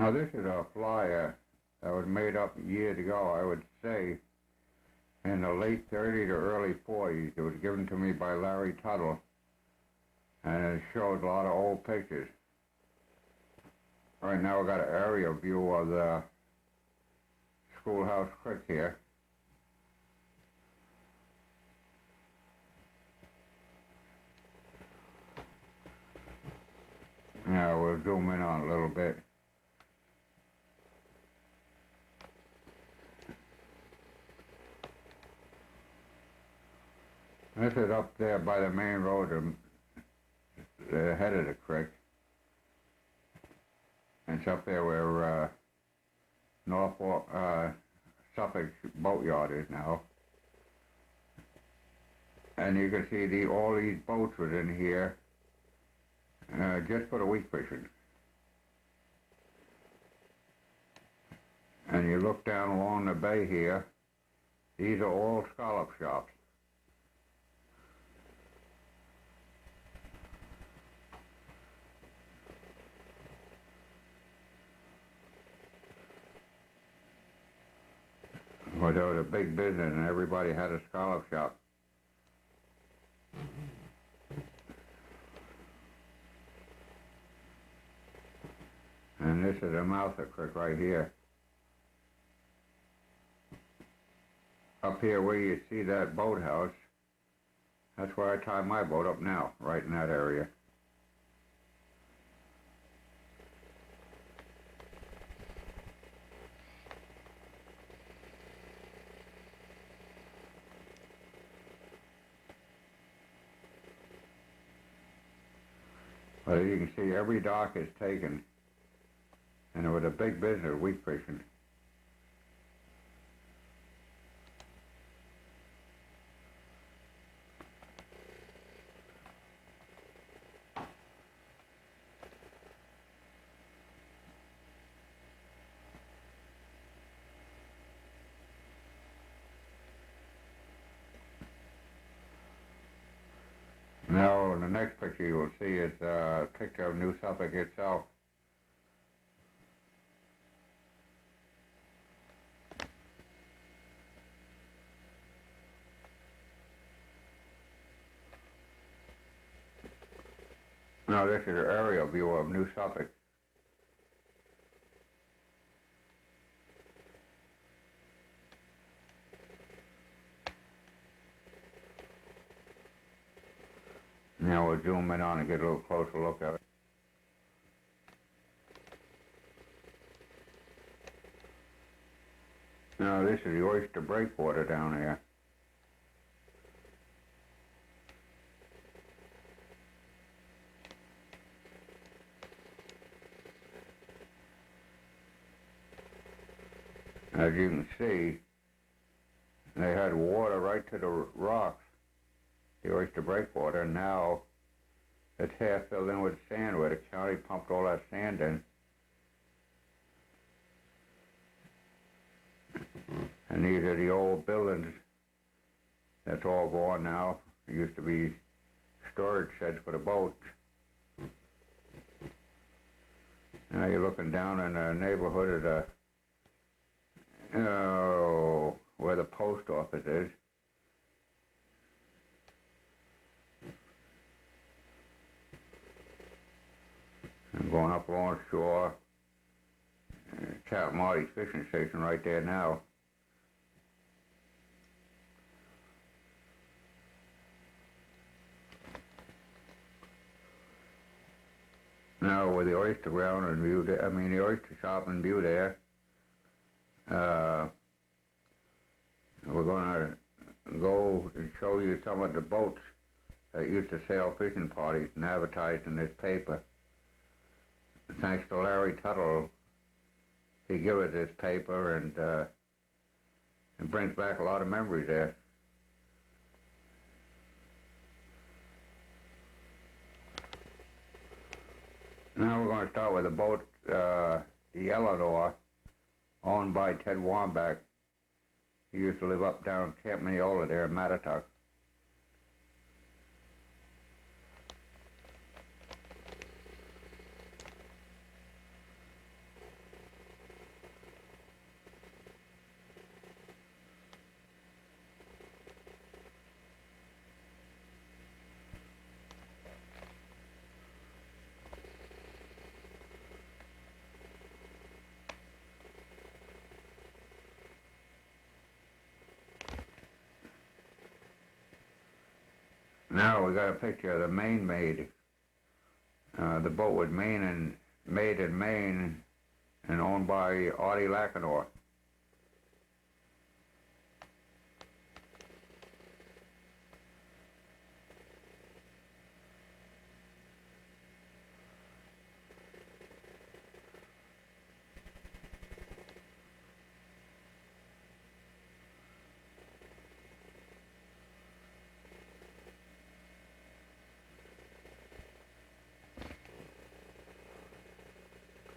Now this is a flyer that was made up years ago, I would say, in the late 30s or early 40s. It was given to me by Larry Tuthill, and it shows a lot of old pictures. Right now we got an aerial view of the schoolhouse creek here. Now we'll zoom in on it a little bit. This is up there by the main road, the head of the creek. It's up there where Suffolk boatyard is now. And you can see all these boats within here just for the week fishing. And you look down along the bay here, these are all scallop shops. Well, there was a big business and everybody had a scallop shop. And this is the mouth of the creek right here. Up here where you see that boathouse, that's where I tie my boat up now, right in that area. But you can see every dock is taken, and it was a big business, week fishing. Now, the next picture you will see is a picture of New Suffolk itself. Now, this is an aerial view of New Suffolk. Now we'll zoom in on and get a little closer look at it. Now this is the oyster breakwater down there. As you can see, they had water right to the rocks, the oyster breakwater, and now it's half filled in with sand where the county pumped all that sand in. And these are the old buildings. That's all gone now. It used to be storage sheds for the boats. Now you're looking down in the neighborhood of where the post office is. I'm going up along shore. Capt Marty's fishing station right there now. Now with the oyster ground and view there, the oyster shop and view there, we're going to go and show you some of the boats that used to sail fishing parties and advertised in this paper. Thanks to Larry Tuthill, he gave us this paper, and it brings back a lot of memories there. Now we're going to start with a boat, the Eleanor, owned by Ted Wamback. He used to live up down Camp Mineola there in Mattatuck. Now we got a picture of the Maine Maid. The boat was Maine and made in Maine and owned by Audie Lankenau.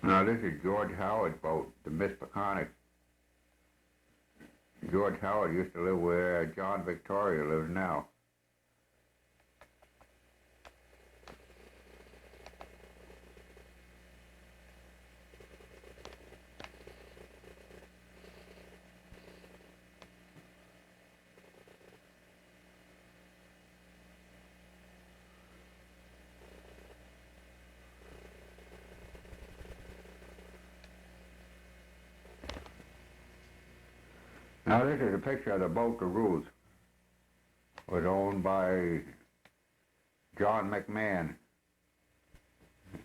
Now this is George Howard's boat, the Miss Peconic. George Howard used to live where John Victoria lives now. Now this is a picture of the boat, the Ruth. It was owned by John McMahon.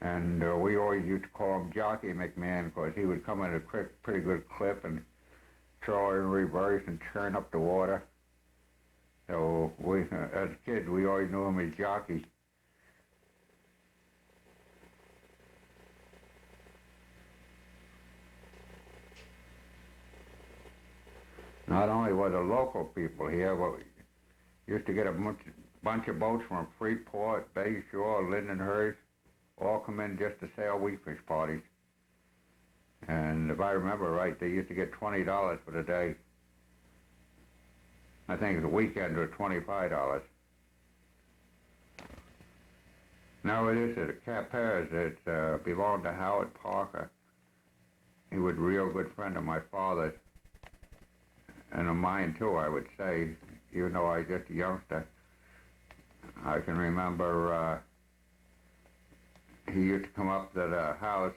And we always used to call him Jockey McMahon because he would come at a pretty good clip and throw in reverse and turn up the water. So we, as kids, we always knew him as Jockey. Not only were the local people here, but we used to get a bunch of boats from Freeport, Bayshore, Lindenhurst, all come in just to sail weakfish parties. And if I remember right, they used to get $20 for the day. I think the weekend was $25. Now this is a Capaz that belonged to Howard Parker. He was a real good friend of my father's. And of mine too, I would say, even though I was just a youngster. I can remember he used to come up to the house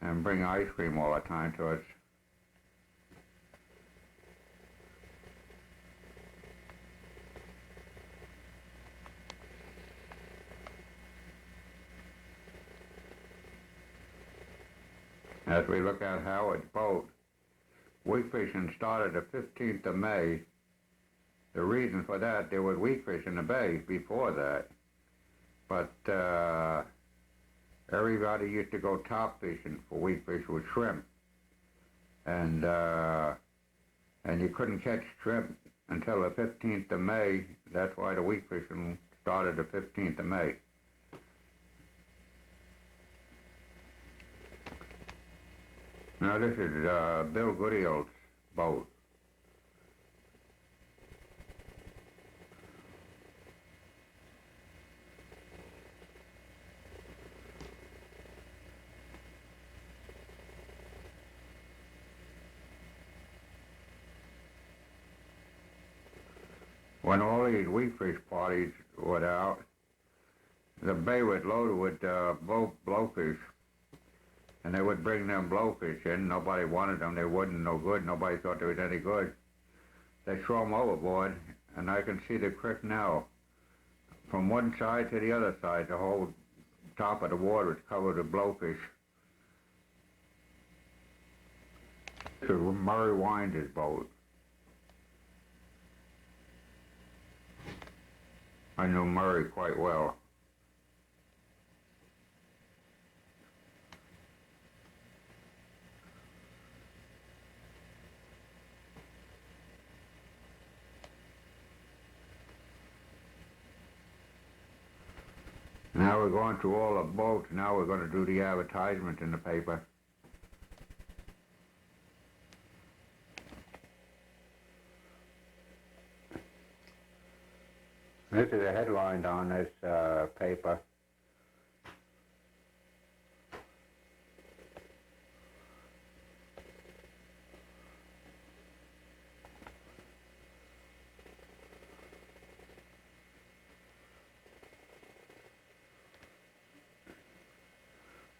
and bring ice cream all the time to us. As we look at Howard's boat, weak fishing started the 15th of May. The reason for that, there was weak fish in the bay before that. But everybody used to go top fishing for weak fish with shrimp. And you couldn't catch shrimp until the 15th of May. That's why the weak fishing started the 15th of May. Now this is Bill Gooddale's boat. When all these weakfish parties were out, the bay was loaded with blowfish. And they would bring them blowfish in. Nobody wanted them. They wasn't no good. Nobody thought they was any good. They throw them overboard, and I can see the creek now. From one side to the other side, the whole top of the water is covered with blowfish. This is Murray Winder's boat. I knew Murray quite well. Now we're going through all the boats. Now we're going to do the advertisement in the paper. This is a headline on this paper.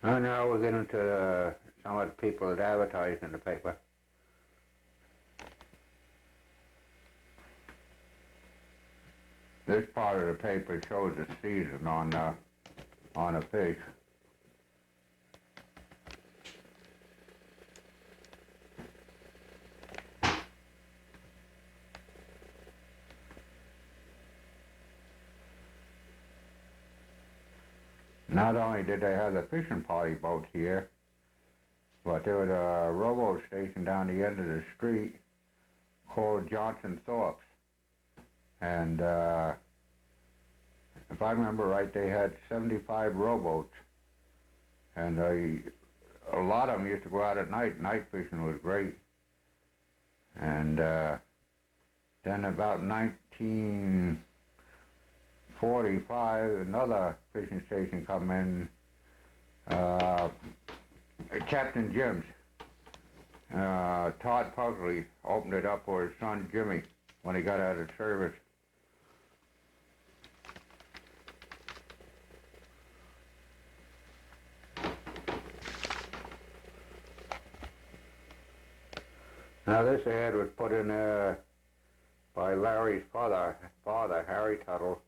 And now we're getting to some of the people that advertise in the paper. This This part of the paper shows the season on a fish. Not only did they have the fishing party boats here, but there was a rowboat station down the end of the street called Johnson Thorpe's. And if I remember right, they had 75 rowboats. And a lot of them used to go out at night. Night fishing was great. And then about 1945, another fishing station come in, Captain Jim's. Todd Pugsley opened it up for his son Jimmy when he got out of service. Now this ad was put in by Larry's father, Harry Tuthill.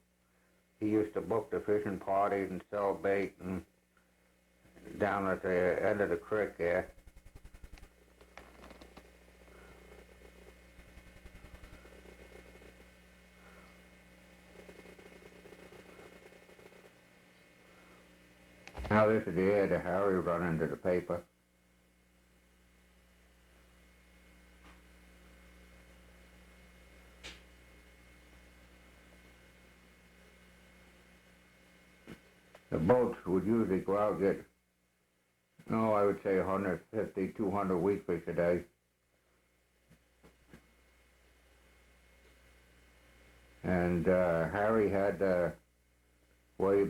He used to book the fishing parties and sell bait and down at the end of the creek there. Now this is the ad that Harry run into the paper. The boats would usually go out and get, I would say 150, 200 weak fish a day. And Harry had, he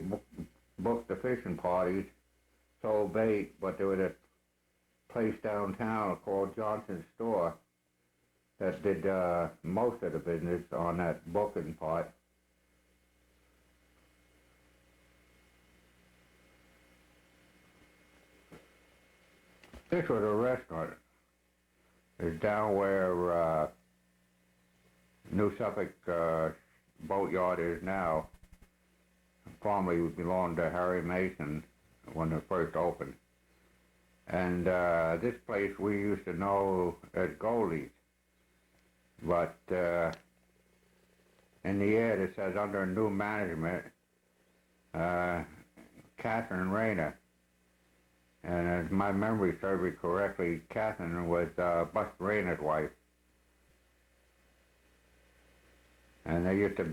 booked the fishing parties, sold bait, but there was a place downtown called Johnson's Store that did most of the business on that booking part. This was a restaurant. It's down where New Suffolk boatyard is now. Formerly belonged to Harry Mason when it first opened. And this place we used to know as Goldie's. But in the ad it says under new management, Catherine Rayner. And as my memory serves me correctly, Catherine was Buster Rayner's wife. And they used to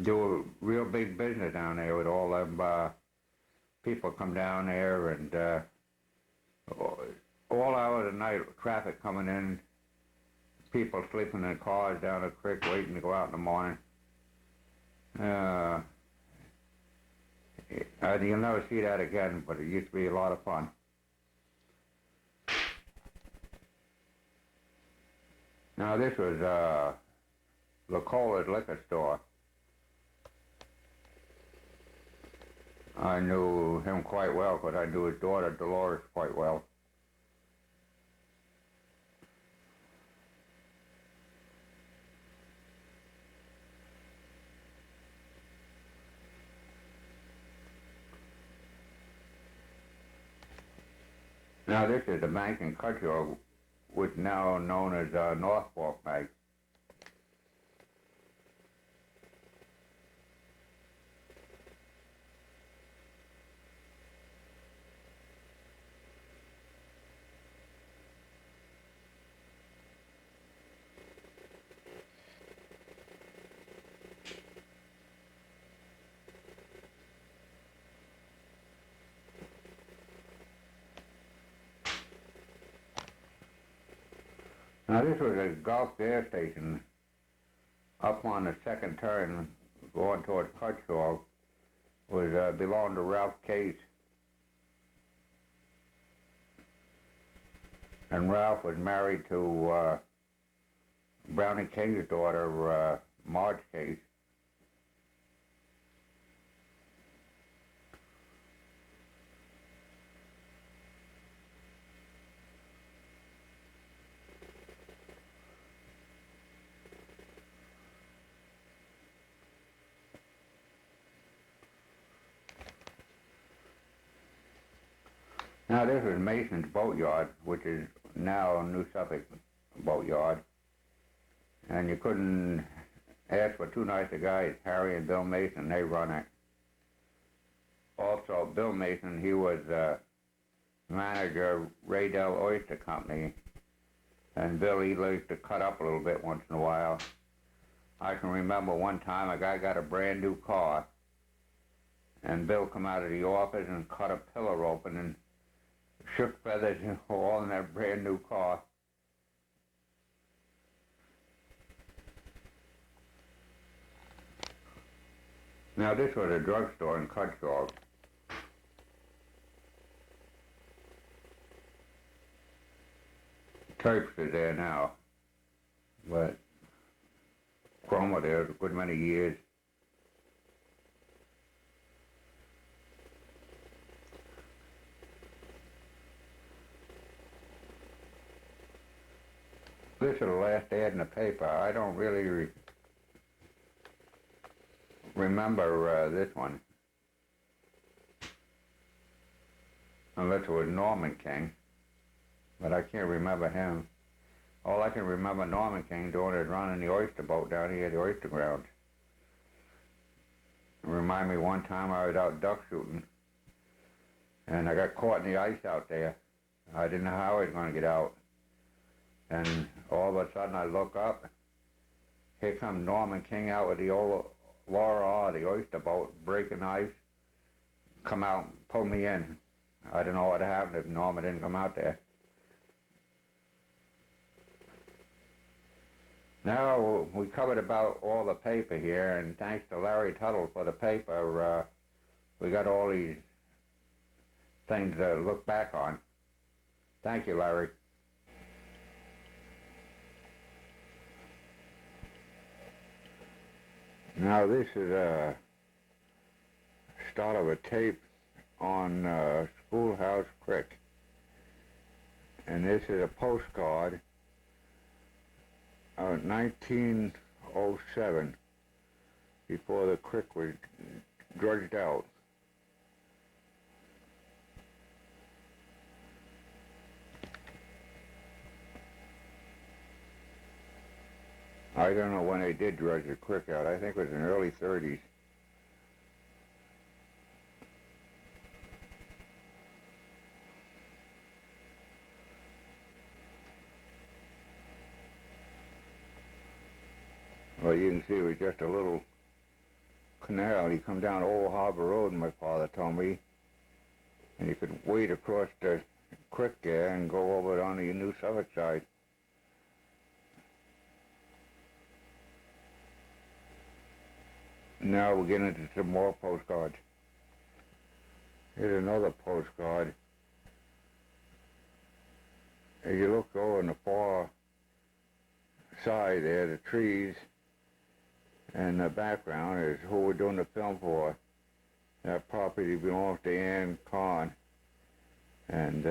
do a real big business down there with all them people come down there and all hours of the night, traffic coming in, people sleeping in cars down the creek waiting to go out in the morning. You'll never see that again, but it used to be a lot of fun. Now this was Lacola's liquor store. I knew him quite well because I knew his daughter Dolores quite well. Now this is the bank in Cutchogue, which is now known as Norfolk Bank. Now this was a Gulf Air Station up on the second turn going towards Cutchogue. Belonged to Ralph Case. And Ralph was married to Brownie King's daughter, Marge Case. Now this was Mason's boatyard, which is now New Suffolk boatyard. And you couldn't ask for two nicer guys, Harry and Bill Mason, they run it. Also, Bill Mason, he was manager of Raydell Oyster Company. And Bill, he liked to cut up a little bit once in a while. I can remember one time a guy got a brand new car, and Bill come out of the office and cut a pillar open and shook feathers all in that brand new car. Now this was a drugstore in Cutshaw. Terps is there now, but Chroma there a good many years. This is the last ad in the paper. I don't really remember this one, unless it was Norman King, but I can't remember him. All I can remember Norman King doing is running the oyster boat down here at the oyster grounds. It reminded me one time I was out duck shooting, and I got caught in the ice out there. I didn't know how I was going to get out. And all of a sudden I look up, here comes Norman King out with the old Laura, the oyster boat, breaking ice, come out and pull me in. I don't know what happened if Norman didn't come out there. Now, we covered about all the paper here, and thanks to Larry Tuthill for the paper, we got all these things to look back on. Thank you, Larry. Now, this is a start of a tape on Schoolhouse Creek. And this is a postcard of 1907, before the creek was dredged out. I don't know when they did dredge the creek out. I think it was in the early 30s. Well, you can see it was just a little canal. You come down Old Harbor Road, my father told me, and you could wade across the creek there and go over on the New Suffolk side. Now we're getting into some more postcards. Here's another postcard. As you look over on the far side there, the trees, and the background is who we're doing the film for. That property belongs to Ann Kahn. And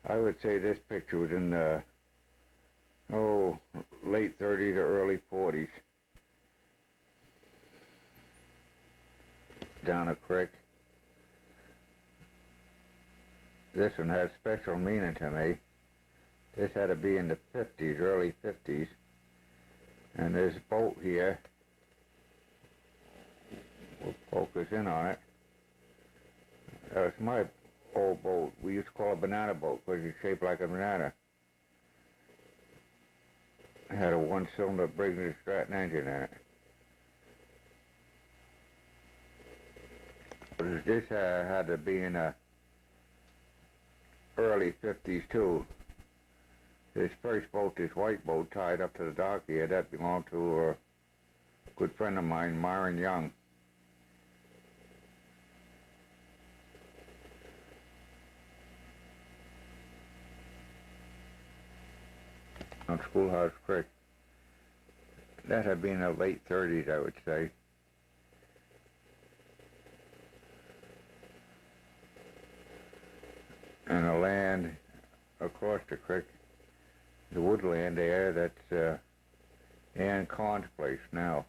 I would say this picture was in the late 30s or early 40s. Down a creek. This one has special meaning to me. This had to be in the 50s, early 50s. And this boat here, we'll focus in on it. That was my old boat. We used to call it a banana boat because it's shaped like a banana. It had a one-cylinder Briggs & Stratton engine in it. But this had to be in the early 50s too. This first boat, this white boat tied up to the dock here, that belonged to a good friend of mine, Myron Young. On Schoolhouse Creek. That had been in the late 30s, I would say. And the land across the creek, the woodland there, that's Ann Kahn's place now.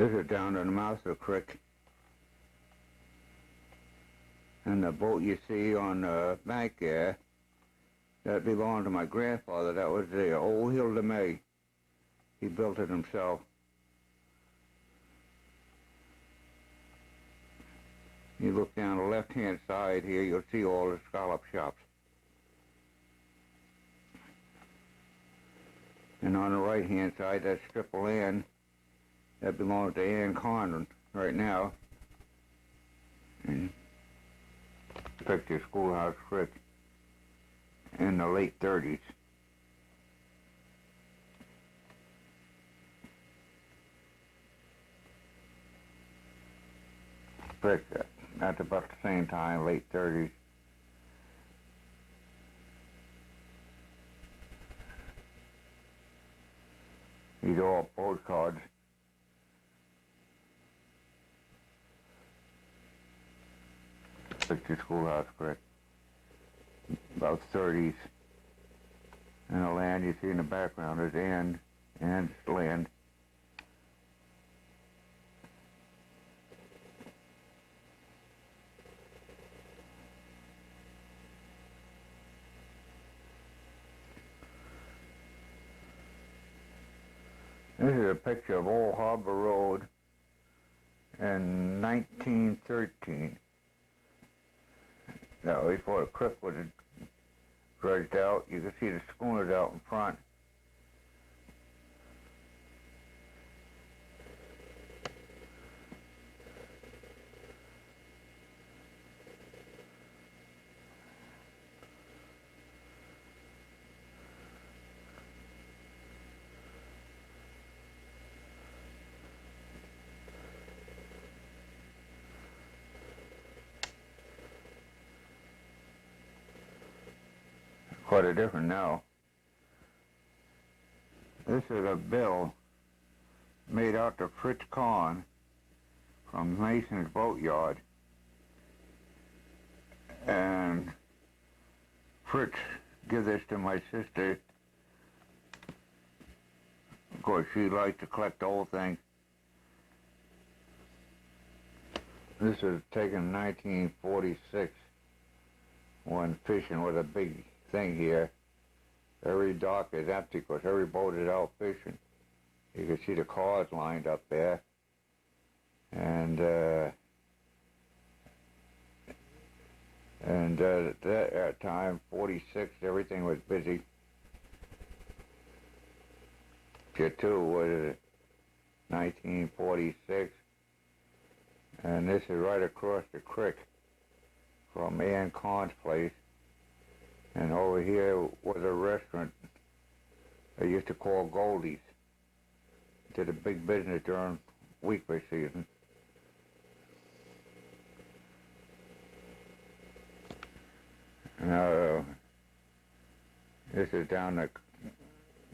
This is down in the mouth of the creek. And the boat you see on the bank there, that belonged to my grandfather. That was the old Hill de May. He built it himself. You look down the left-hand side here, you'll see all the scallop shops. And on the right-hand side, that strip of land, that belongs to Ann Conran right now. And picture Schoolhouse Creek in the late 30s. Picture. That's about the same time, late 30s. These are all postcards. Picture Schoolhouse Creek. About 30s. And the land you see in the background is Ann's land. This is a picture of Old Harbor Road in 1913. Now, before the creek was dredged out, you can see the schooners out in front. Quite a different now. This is a bill made out to Fritz Kahn from Mason's Boatyard. And Fritz gave this to my sister. Of course, she liked to collect the whole thing. This is taken in 1946 when fishing was a big thing here. Every dock is empty because every boat is out fishing. You can see the cars lined up there. And at that time, 46, everything was busy. Picture 2 was 1946. And this is right across the creek from Ann Kahn's place. And over here was a restaurant they used to call Goldie's. Did a big business during weekly season. Now, this is down the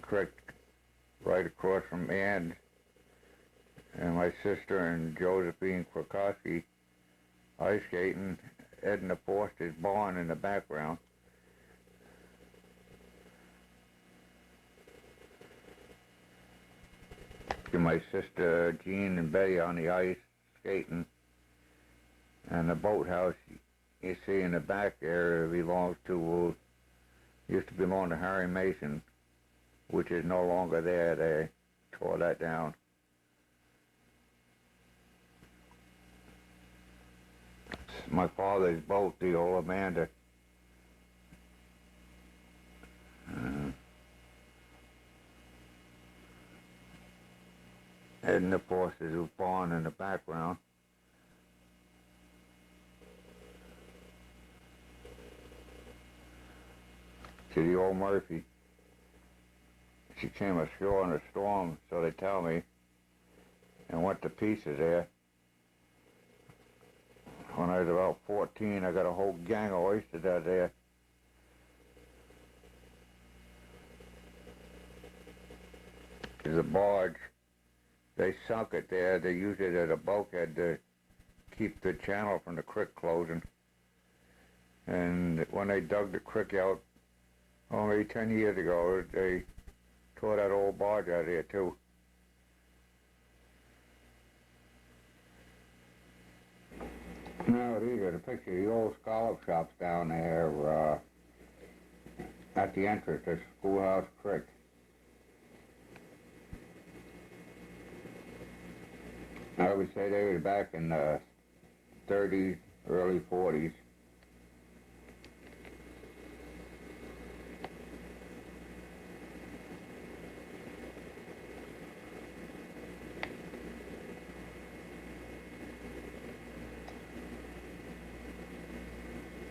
creek right across from Ann and my sister and Josephine Krakowski ice skating, Edna Foster's barn in the background. My sister Jean and Betty on the ice skating, and the boathouse you see in the back area used to belong to Harry Mason, which is no longer there. They tore that down. My father's boat, the old Amanda. Edna Foster's barn in the background. To the old Murphy. She came ashore in a storm, so they tell me, and went to pieces there. When I was about 14, I got a whole gang of oysters out there. There's a barge. They sunk it there. They used it as a bulkhead to keep the channel from the creek closing. And when they dug the creek out, only 10 years ago, they tore that old barge out of there too. Now, these are the picture of the old scallop shops down there at the entrance to Schoolhouse Creek. I would say they were back in the 30s, early 40s.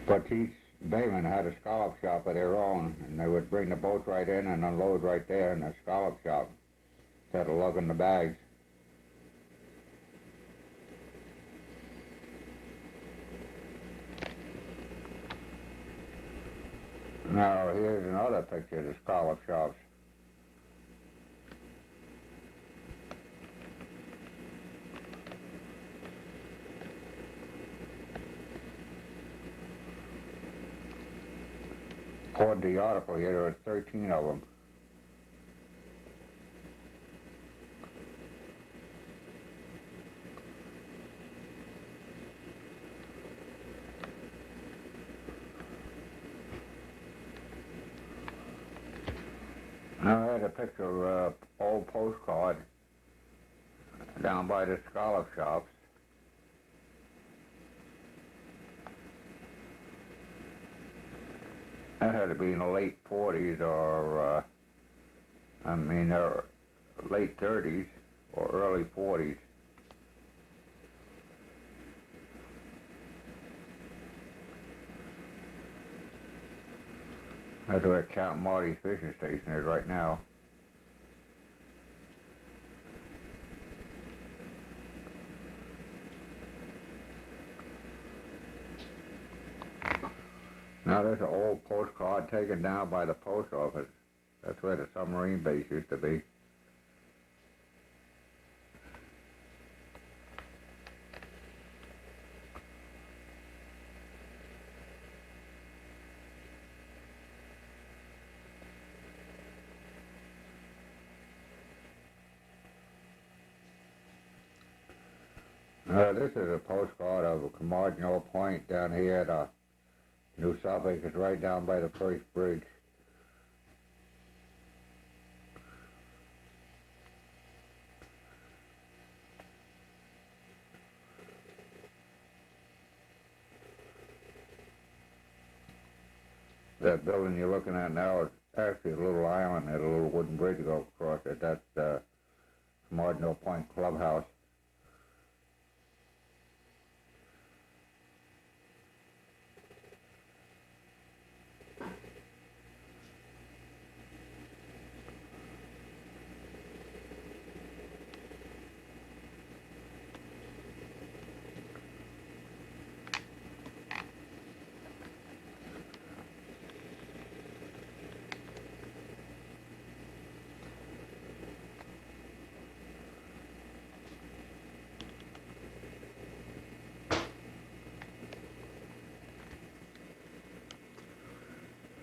But these baymen had a scallop shop of their own, and they would bring the boats right in and unload right there in the scallop shop instead of lugging the bags. Now, here's another picture of the scallop shops. According to the article here, there were 13 of them. Now, I had a picture of an old postcard down by the scallop shops. That had to be in the late 40s or, late 30s or early 40s. That's where Capt Marty's fishing station is right now. Now there's an old postcard taken down by the post office. That's where the submarine base used to be. This is a postcard of Camargo Point down here at New Suffolk. It's right down by the first bridge. That building you're looking at now is actually a little island. There's a little wooden bridge goes across it. That's the Camargo Point Clubhouse.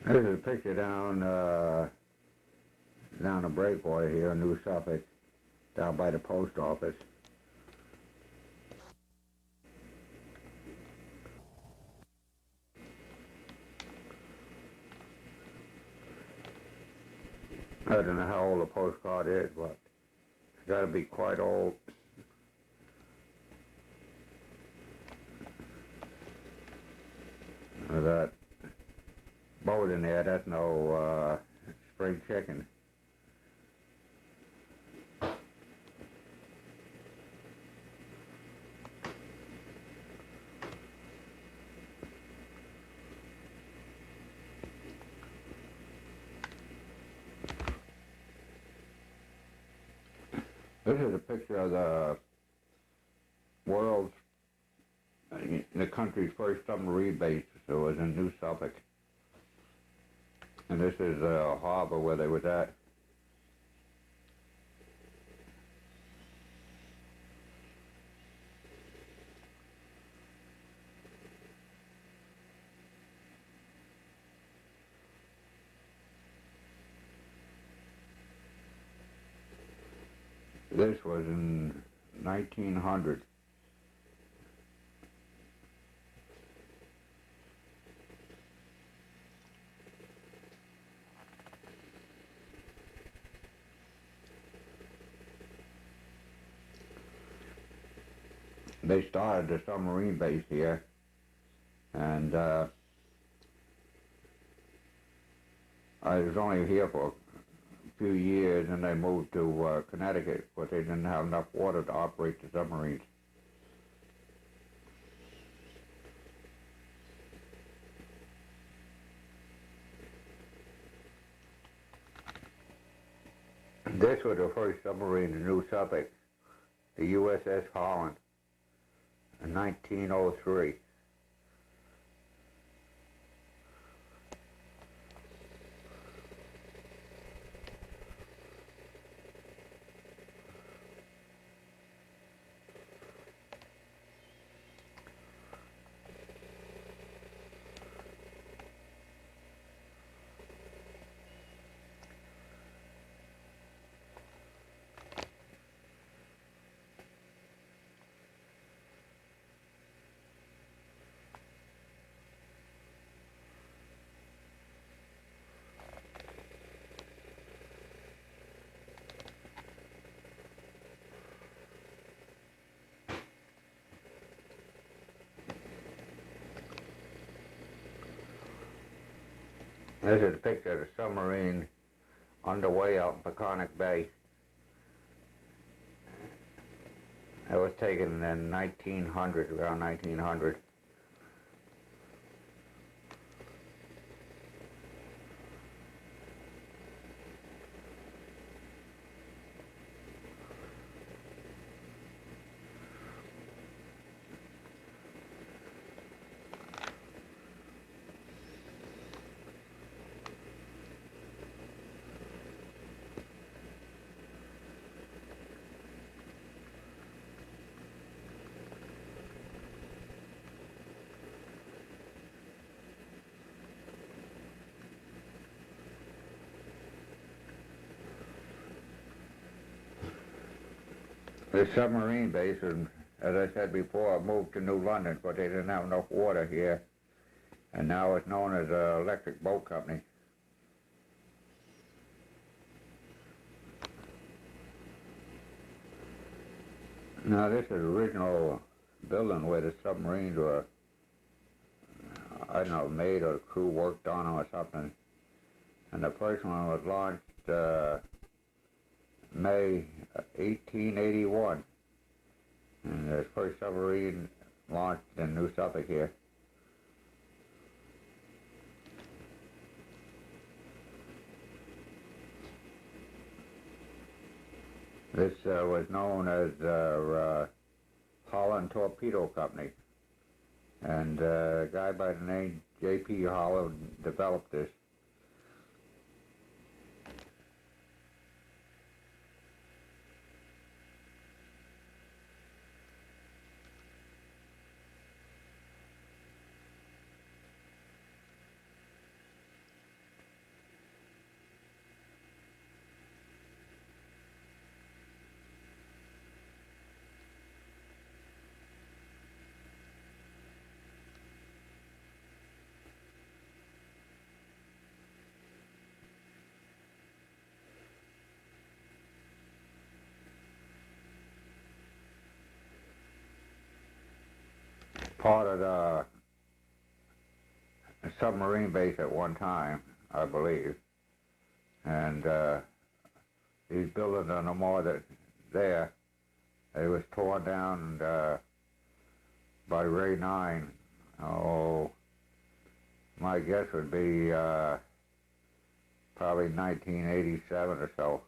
There's a picture down the breakaway here in New Suffolk, down by the post office. I don't know how old the postcard is, but it's got to be quite old. That boat in there, that's no spring chicken. This is a picture of the the country's first submarine base. So it was in New Suffolk. And this is the harbor where they was at. This was in 1900. they started the submarine base here, and I was only here for a few years, and they moved to Connecticut, but they didn't have enough water to operate the submarines. This was the first submarine in New Suffolk, the USS Holland, in 1903. This is a picture of the submarine underway out in Peconic Bay. It was taken in 1900, around 1900. The submarine base, as I said before, moved to New London, but they didn't have enough water here, and now it's known as an electric boat company. Now this is the original building where the submarines were, I don't know, made or the crew worked on them or something. And the first one was launched May 1881, and the first submarine launched in New Suffolk here. This was known as Holland Torpedo Company, and a guy by the name J.P. Holland developed this. Part of the submarine base at one time, I believe, and these buildings are no more that there. It was torn down by Ray 9. Oh, my guess would be probably 1987 or so.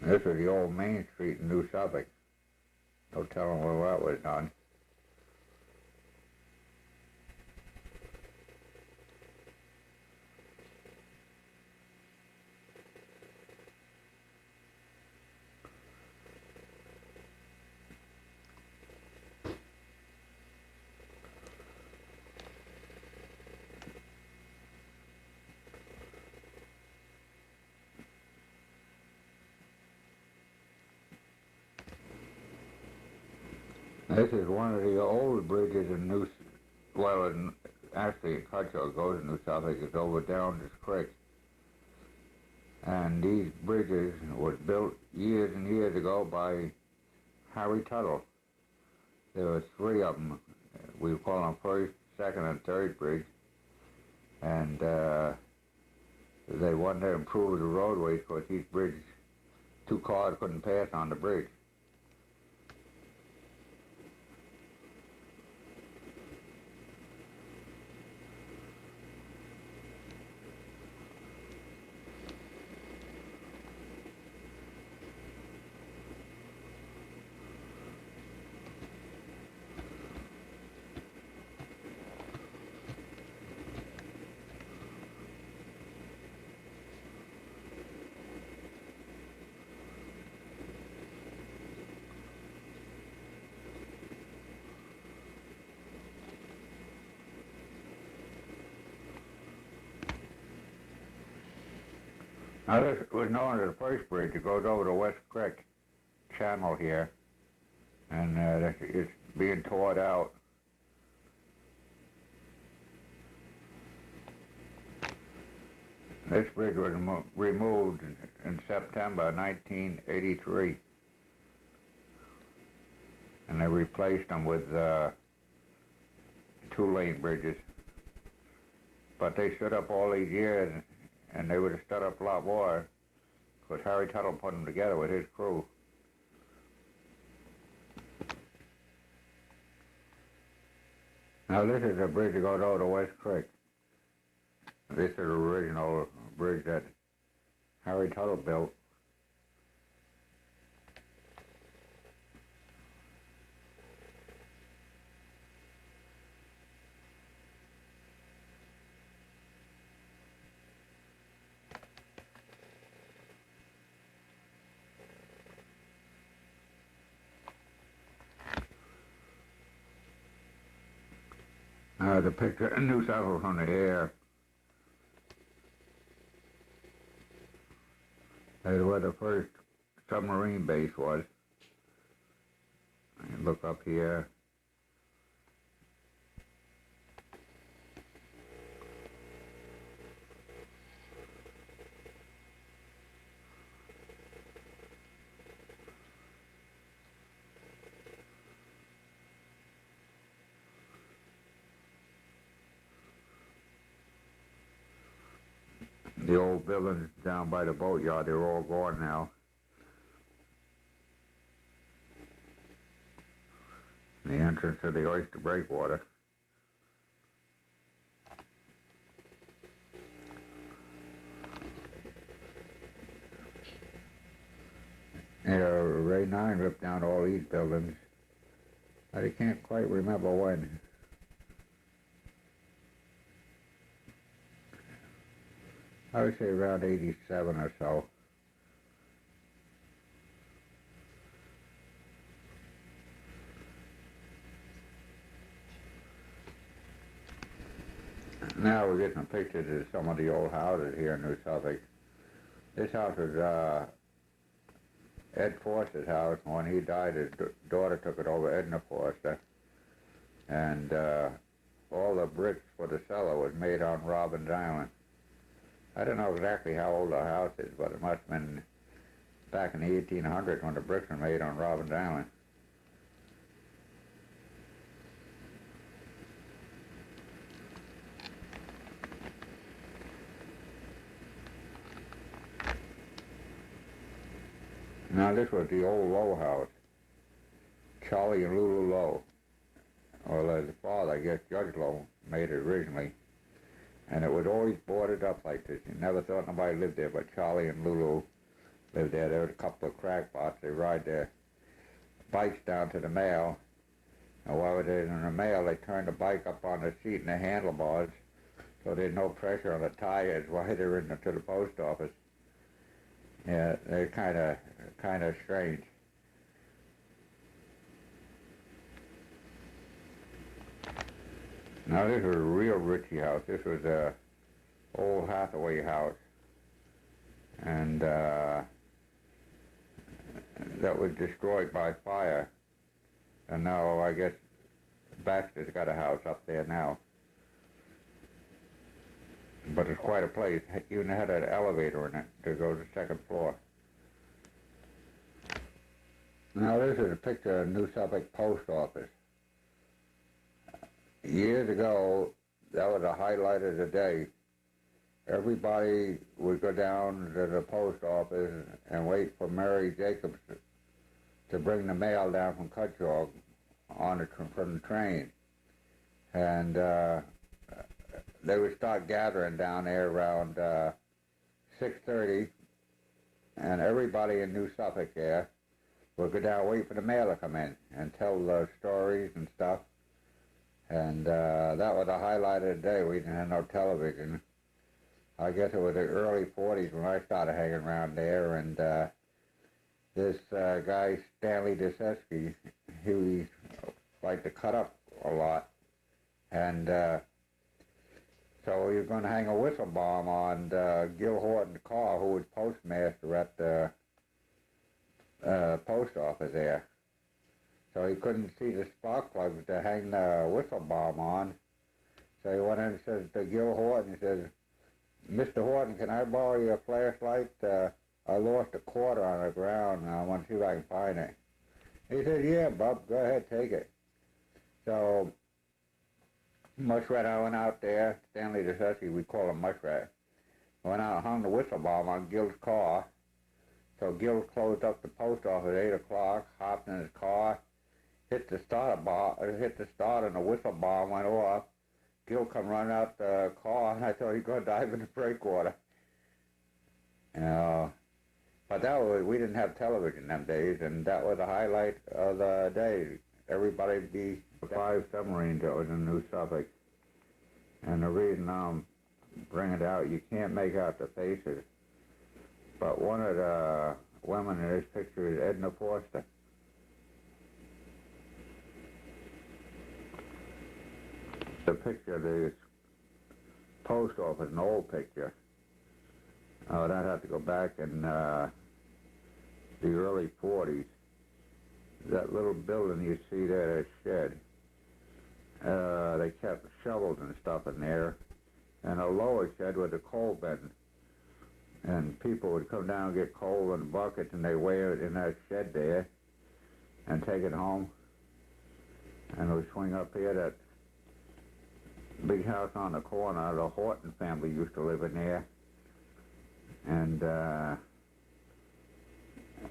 This is the old Main Street in New Suffolk. No telling where that was done. This is one of the old bridges in actually Cutcho goes to New Suffolk. It's over down this creek. And these bridges was built years and years ago by Harry Tuthill. There were three of them. We call them first, second, and third bridge. And they wanted to improve the roadways because these bridges, two cars couldn't pass on the bridge. Now this was known as the first bridge. It goes over the West Creek channel here, and it's being torn out. This bridge was removed in September 1983, and they replaced them with two-lane bridges. But they stood up all these years, and they would have stood up a lot more because Harry Tuthill put them together with his crew. Now this is a bridge that goes over the West Creek. This is the original bridge that Harry Tuthill built. The picture of New Suffolk from the air. That's where the first submarine base was. You look up here. The old buildings down by the boatyard, they're all gone now. The entrance to the oyster breakwater. Ray 9 ripped down all these buildings. I can't quite remember when. I would say around 87 or so. Now we're getting pictures of some of the old houses here in New Suffolk. This house was Ed Forster's house. When he died, his daughter took it over, Edna Forster. And all the bricks for the cellar was made on Robbins Island. I don't know exactly how old the house is, but it must have been back in the 1800s when the bricks were made on Robbins Island. Now this was the old Lowe house. Charlie and Lulu Lowe. Well, the father, I guess Judge Lowe, made it originally. And it was always boarded up like this. You never thought nobody lived there, but Charlie and Lulu lived there. There was a couple of crackpots. They ride their bikes down to the mail. And while they're in the mail, they turn the bike up on the seat and the handlebars so there's no pressure on the tires while they're in to the post office. Yeah, they're kind of strange. Now this was a real Ritchie house. This was a old Hathaway house, and that was destroyed by fire And now I guess Baxter's got a house up there now. But it's quite a place. It even had an elevator in it to go to the second floor. Now this is a picture of New Suffolk Post Office. Years ago, that was a highlight of the day. Everybody would go down to the post office and wait for Mary Jacobs to bring the mail down from Cutchogue from the train. And they would start gathering down there around 6:30, and everybody in New Suffolk there would go down and wait for the mail to come in and tell stories and stuff. And that was the highlight of the day. We didn't have no television. I guess it was the early 40s when I started hanging around there, and this guy, Stanley Deseski, he liked to cut up a lot. And so he was going to hang a whistle bomb on Gil Horton's car, who was postmaster at the post office there. So he couldn't see the spark plugs to hang the whistle bomb on. So he went in and says to Gil Horton, he says, "Mr. Horton, can I borrow your flashlight? I lost a quarter on the ground, and I want to see if I can find it." He said, "Yeah, Bub, go ahead, take it." So Muskrat, I went out there, Stanley Deseski, we call him Muskrat. I went out and hung the whistle bomb on Gil's car. So Gil closed up the post office at 8 o'clock, hopped in his car, hit the start and the whistle bomb went off. Gil come running out the car, and I thought he was going to dive in the breakwater. But we didn't have television them days, and that was the highlight of the day. Everybody be 5 submarines that was in New Suffolk. And the reason I'm bringing it out, you can't make out the faces, but one of the women in this picture is Edna Forster. The picture of this post office, an old picture. I'd have to go back in the early 40s. That little building you see there, that shed, they kept shovels and stuff in there, and a lower shed with a coal bin. And people would come down and get coal in buckets, and they weigh it in that shed there and take it home. And we swing up here, that big house on the corner, the Horton family used to live in there. And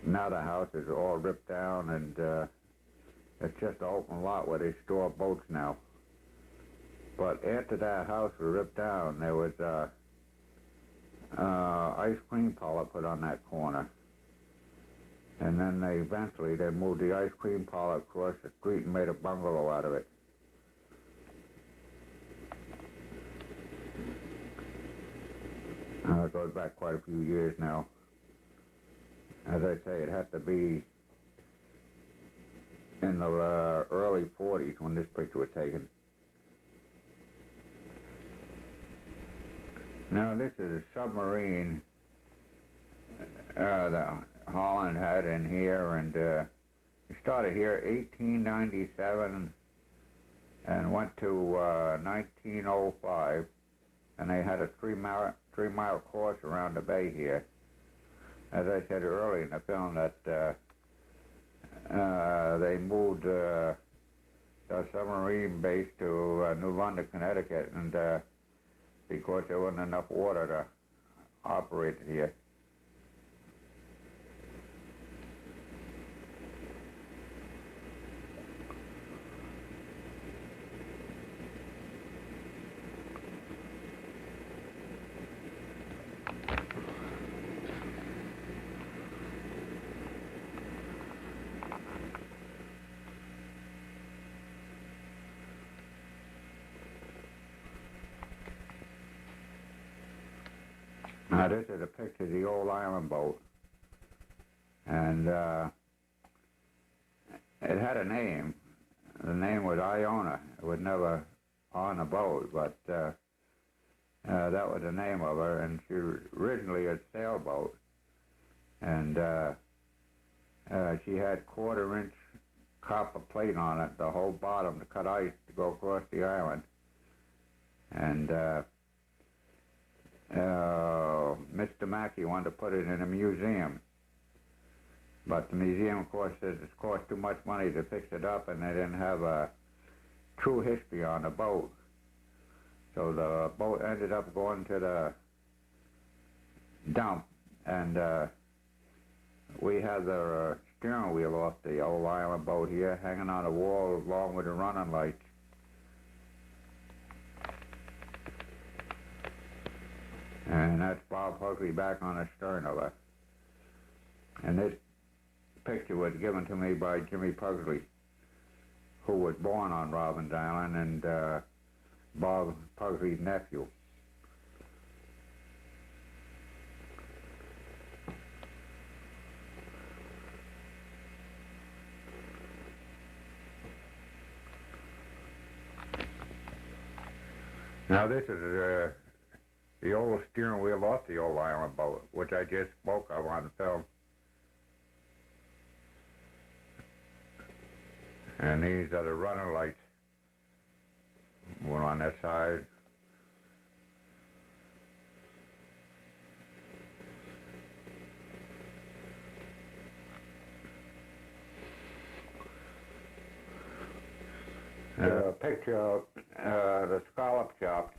now the house is all ripped down, and it's just an open lot where they store boats now. But after that house was ripped down, there was ice cream parlor put on that corner. And then eventually they moved the ice cream parlor across the street and made a bungalow out of it. It goes back quite a few years now. As I say, it had to be in the early 40s when this picture was taken. Now this is a submarine that Holland had in here, and it started here 1897 and went to 1905, and they had a three-mile course around the bay here. As I said earlier in the film, that they moved the submarine base to New London, Connecticut, and because there wasn't enough water to operate it here. Now this is a picture of the old island boat, and it had a name. The name was Iona. It was never on a boat, but that was the name of her, and she was originally a sailboat, and she had quarter-inch copper plate on it, the whole bottom, to cut ice to go across the island. And Mr. Mackey wanted to put it in a museum. But the museum, of course, says it's cost too much money to fix it up, and they didn't have a true history on the boat. So the boat ended up going to the dump, and we had the steering wheel off the old island boat here, hanging on the wall along with the running lights. And that's Bob Tuthill back on the stern of it. And this picture was given to me by Jimmy Pugsley, who was born on Robbins Island, and Bob Pugsley's nephew. Now this is the old steering wheel off the old island boat, which I just spoke of on film. And these are the running lights. One on that side. A picture of the scallop shop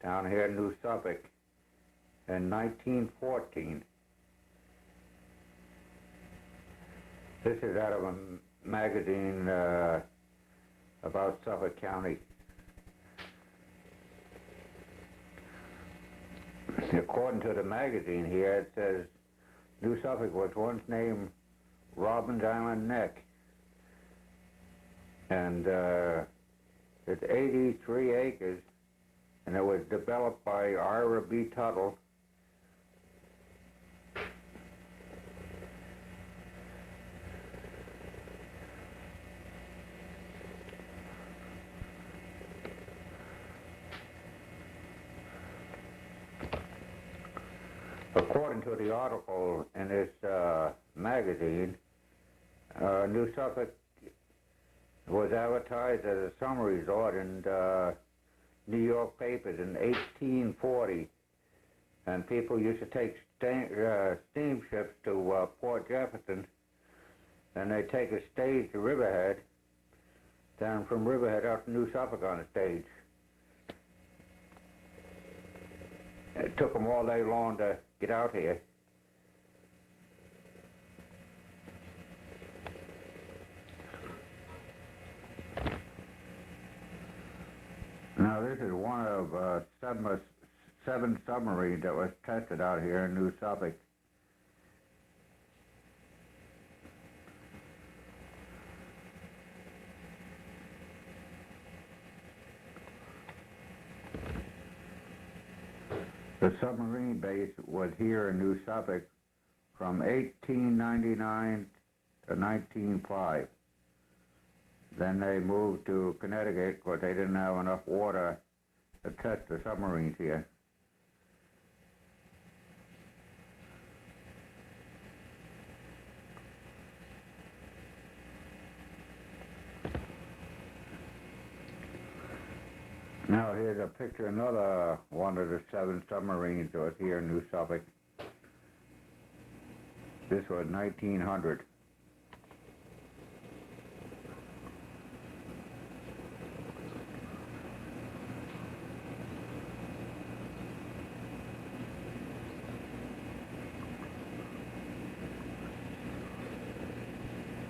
down here in New Suffolk in 1914. This is out of a magazine about Suffolk County. According to the magazine here, it says New Suffolk was once named Robbins Island Neck, and it's 83 acres, and it was developed by Ira B. Tuthill. According to the article in this magazine, New Suffolk was advertised as a summer resort in New York papers in 1840, and people used to take steamships to Port Jefferson, and they'd take a stage to Riverhead, then from Riverhead out to New Suffolk on a stage. It took them all day long to get out here. Now this is one of seven submarines that was tested out here in New Suffolk. The submarine base was here in New Suffolk from 1899 to 1905. Then they moved to Connecticut because they didn't have enough water to test the submarines here. Now here's a picture of another one of the 7 submarines that was here in New Suffolk. This was 1900.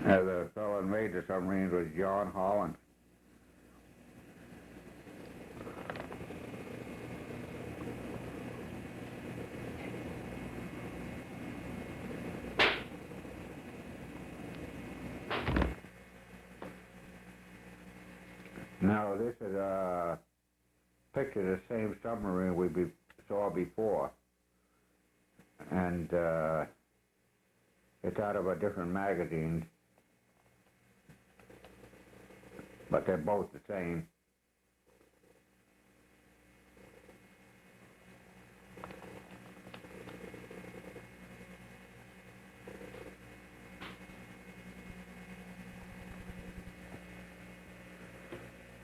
The fellow that made the submarines was John Holland. Now this is a picture of the same submarine we saw before, and it's out of a different magazine, but they're both the same.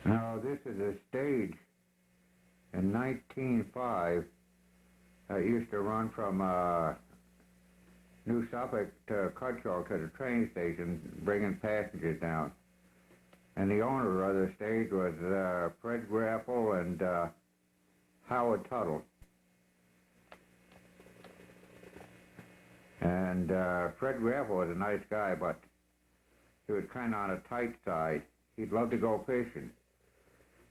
Now, this is a stage in 1905 that used to run from New Suffolk to Cutchogue to the train station, bringing passengers down. And the owner of the stage was Fred Grapple and Howard Tuthill. And Fred Grapple was a nice guy, but he was kind of on a tight side. He'd love to go fishing.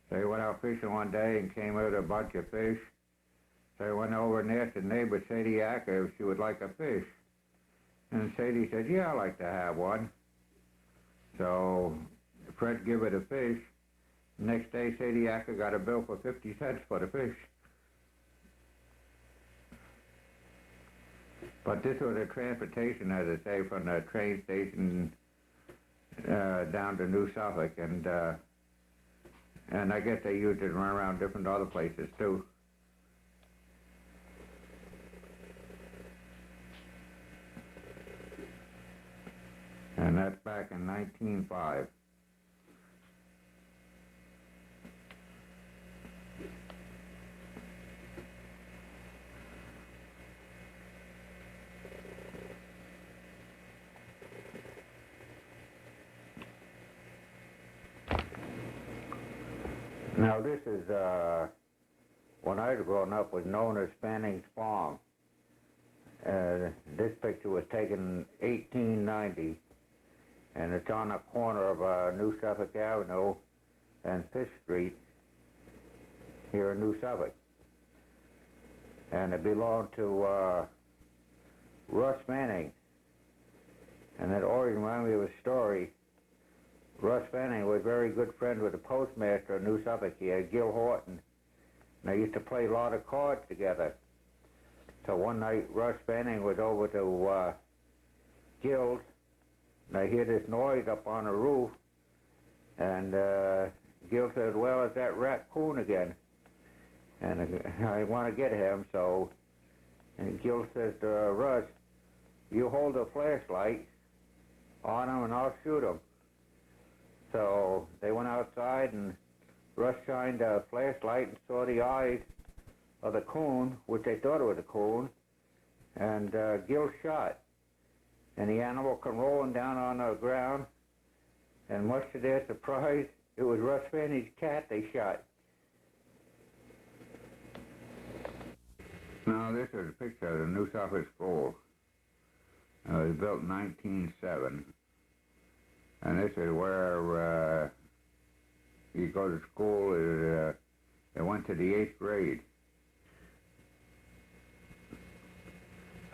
So he went out fishing one day and came out with a bunch of fish. So he went over and asked his neighbor Sadie Acker if she would like a fish. And Sadie said, yeah, I'd like to have one. So Fred gave her the fish. Next day, Sadie Acker got a bill for 50 cents for the fish. But this was a transportation, as I say, from the train station down to New Suffolk, and I guess they used it to run around different other places too. And that's back in 1905. Now this is, when I was growing up, was known as Fanning's Farm. This picture was taken in 1890, and it's on the corner of New Suffolk Avenue and Fish Street here in New Suffolk. And it belonged to Russ Fanning. And that always reminded me of a story. Russ Fanning was very good friend with the postmaster of New Suffolk. He had Gil Horton. And they used to play a lot of cards together. So one night, Russ Fanning was over to Gil's, and I hear this noise up on the roof, and Gil said, well, it's that raccoon again. And I want to get him, so, and Gil says to Russ, you hold a flashlight on him and I'll shoot him. So they went outside, and Russ shined a flashlight and saw the eyes of the coon, which they thought it was a coon, and Gil shot. And the animal come rolling down on the ground, and much to their surprise, it was Russ Fanning's cat they shot. Now this is a picture of the New Suffolk School. It was built in 1907. And this is where you go to school. They went to the 8th grade.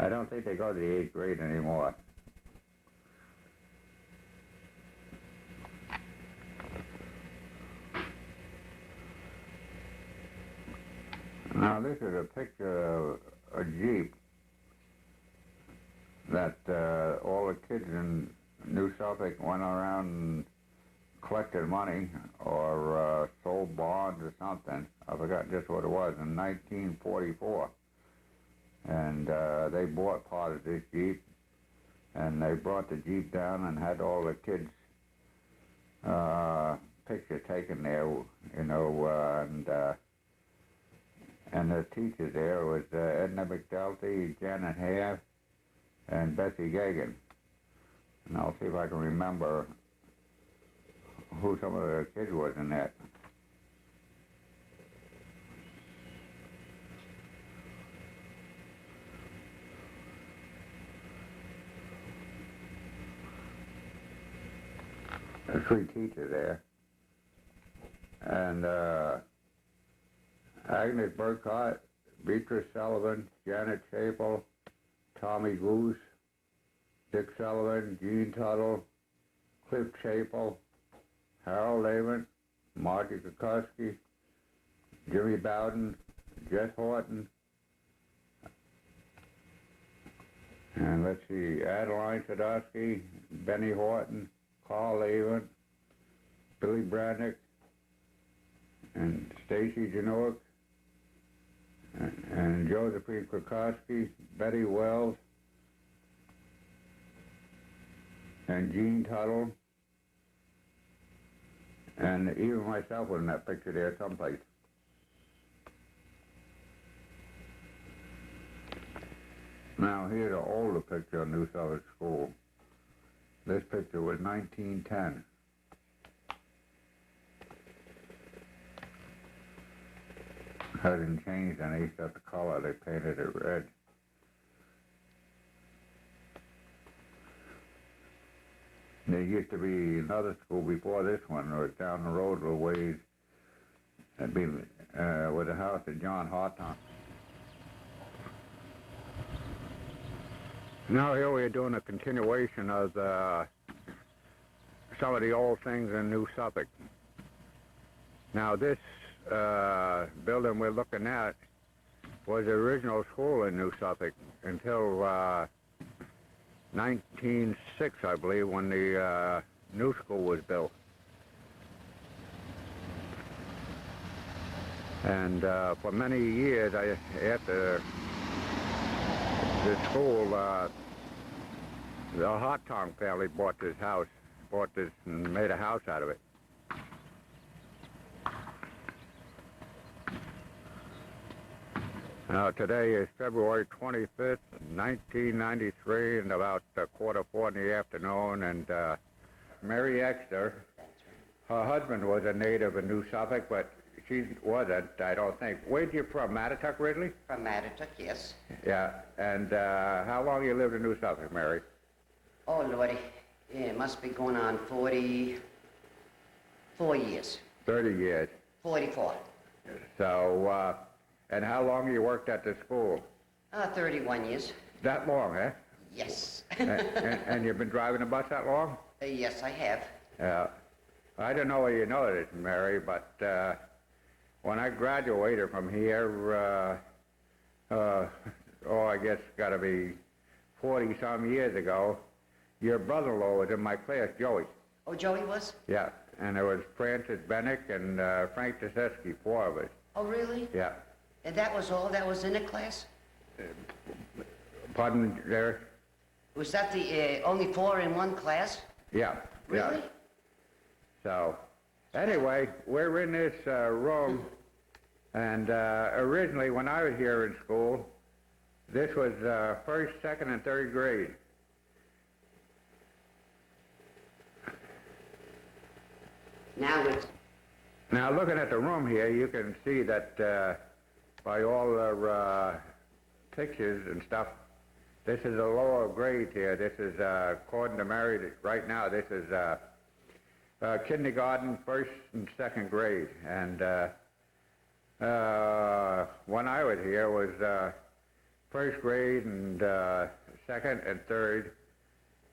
I don't think they go to the 8th grade anymore. Now this is a picture of a Jeep that all the kids in New Suffolk went around and collected money or sold bonds or something. I forgot just what it was, in 1944. And they bought part of this Jeep, and they brought the Jeep down and had all the kids' picture taken there, you know, and the teachers there was Edna McDelty, Janet Hare, and Bessie Gagan. And I'll see if I can remember who some of the kids was in that. There's 3 teachers there. And Agnes Burkhart, Beatrice Sullivan, Janet Chapel, Tommy Goose, Dick Sullivan, Gene Tuttle, Cliff Chapel, Harold Lehman, Margie Kukoski, Jimmy Bowden, Jess Horton, and let's see, Adeline Sadowski, Benny Horton, Carl Lehman, Billy Bradnick, and Stacy Janowick, and Josephine Kukoski, Betty Wells, and Gene Tuttle, And even myself was in that picture there someplace. Now here's an older picture of New Suffolk School. This picture was 1910. Hasn't changed any except the color. They painted it red. There used to be another school before this one, or down the road a ways. That'd be with the house of John Harton. Now here we are doing a continuation of some of the old things in New Suffolk. Now this building we're looking at was the original school in New Suffolk until 1906, I believe, when the new school was built. And for many years, after the school, the Hartong family bought this and made a house out of it. Today is February 25th, 1993, and about 3:45 in the afternoon, and Mary Ekster, her husband was a native of New Suffolk, but she wasn't, I don't think. Where'd you from, Mattituck, originally? From Mattituck, yes. Yeah, and how long you lived in New Suffolk, Mary? Oh, Lordy, yeah, it must be going on 44 years. 30 years. 44. So, and how long you worked at the school? 31 years. That long, eh? Yes. and you've been driving a bus that long? Yes, I have. Yeah. I don't know whether you know this, Mary, but when I graduated from here, I guess got to be 40-some years ago, your brother-in-law was in my class, Joey. Oh, Joey was? Yeah, and there was Francis Bennick and Frank Teseski, 4 of us. Oh, really? Yeah. And that was all that was in the class? Pardon there? Was that the only 4 in one class? Yeah. Really? Yeah. So, anyway, we're in this room, and originally when I was here in school, this was 1st, 2nd, and 3rd grade. Now looking at the room here, you can see that by all the pictures and stuff, this is a lower grade here. This is, according to Mary, right now, this is kindergarten, 1st and 2nd grade. And when I was here was 1st grade and 2nd and 3rd.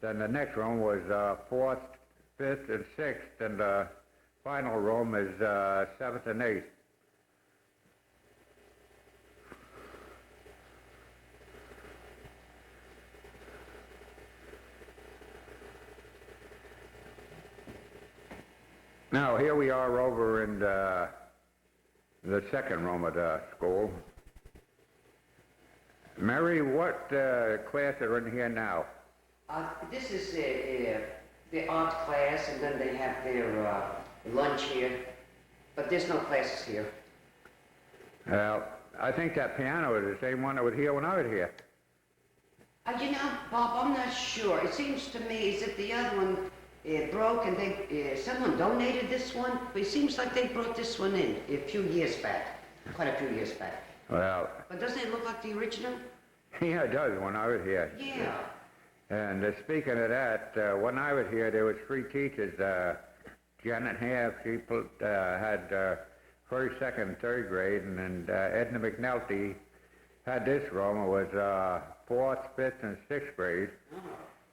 Then the next room was 4th, 5th, and 6th, and the final room is 7th and 8th. Now here we are over in the 2nd room of the school. Mary, what class are in here now? This is the art class, and then they have their lunch here, but there's no classes here. Well, I think that piano is the same one that was here when I was here. You know, Bob, I'm not sure. It seems to me as if the other one broke, and someone donated this one, but it seems like they brought this one in a few years back, quite a few years back. Well, but doesn't it look like the original? Yeah, it does when I was here. Yeah. And speaking of that, when I was here, there was 3 teachers. Janet Half, she had 1st, 2nd, and 3rd grade, and Edna McNulty had this room. It was 4th, 5th, and 6th grade. Oh.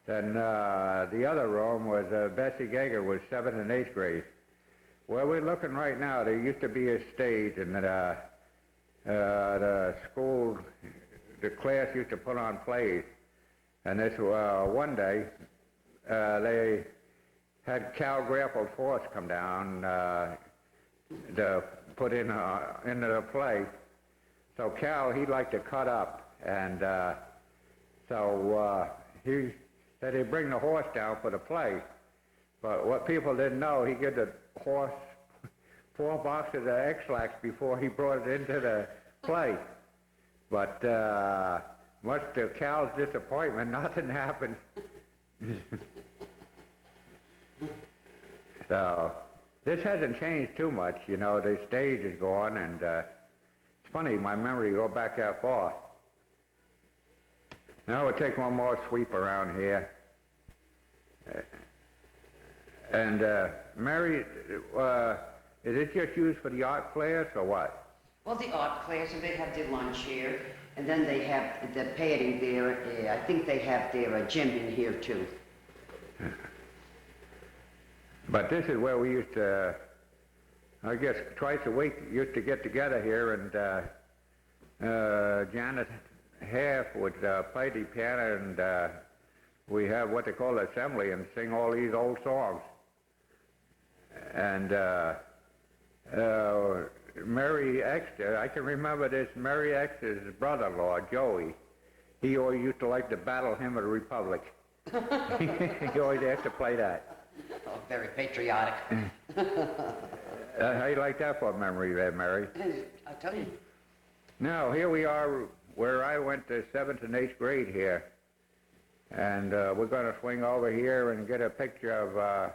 Then the other room was Bessie Gager was 7th and 8th grade. Where we're looking right now, there used to be a stage, and the school, the class used to put on plays. And this one day, they had Cal Grapple Force come down to put in into the play. So Cal, he'd like to cut up, and so he said he'd bring the horse down for the play. But what people didn't know, he gave the horse 4 boxes of X-Lax before he brought it into the play. But much to Cal's disappointment, nothing happened. So this hasn't changed too much, you know. The stage is gone, and it's funny, my memory go back that far. Now we'll take one more sweep around here. And Mary, is it just used for the art class or what? Well, the art class, and they have their lunch here, and then they have the padding there. I think they have their gym in here too. But this is where we used to, I guess twice a week, used to get together here, and Janet Half would play the piano, and we have what they call assembly and sing all these old songs. And Mary Ekster, I can remember this, Mary Ekster's brother-in-law, Joey, he always used to like the Battle Hymn of the Republic. He always had to play that. Oh, very patriotic. How you like that for a memory there, Mary? I'll tell you. Now, here we are where I went to 7th and 8th grade here. And we're going to swing over here and get a picture of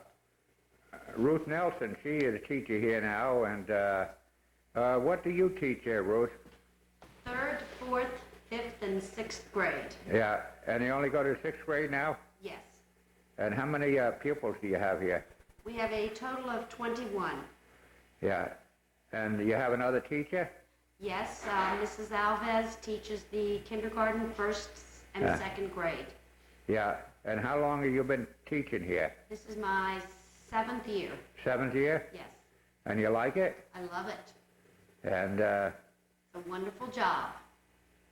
Ruth Nelson. She is a teacher here now. And what do you teach here, Ruth? 3rd, 4th, 5th, and 6th grade. Yeah, and you only go to 6th grade now? Yes. And how many pupils do you have here? We have a total of 21. Yeah, and you have another teacher? Yes, Mrs. Alves teaches the kindergarten, 1st and 2nd grade. Yeah, and how long have you been teaching here? This is my 7th year. 7th year? Yes. And you like it? I love it. And It's a wonderful job.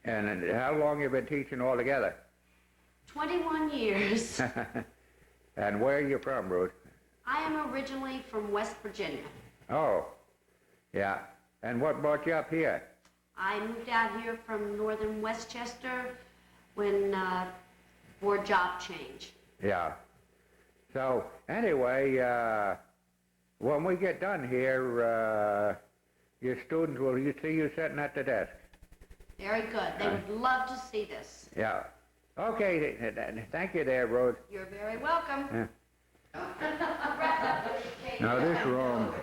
and how long have you been teaching altogether? 21 years. And where are you from, Ruth? I am originally from West Virginia. Oh, yeah. And what brought you up here? I moved out here from northern Westchester when for a job change. Yeah. So anyway, when we get done here, your students will see you sitting at the desk. Very good. They would love to see this. Yeah. Okay. Thank you there, Rose. You're very welcome. Yeah. Now this room,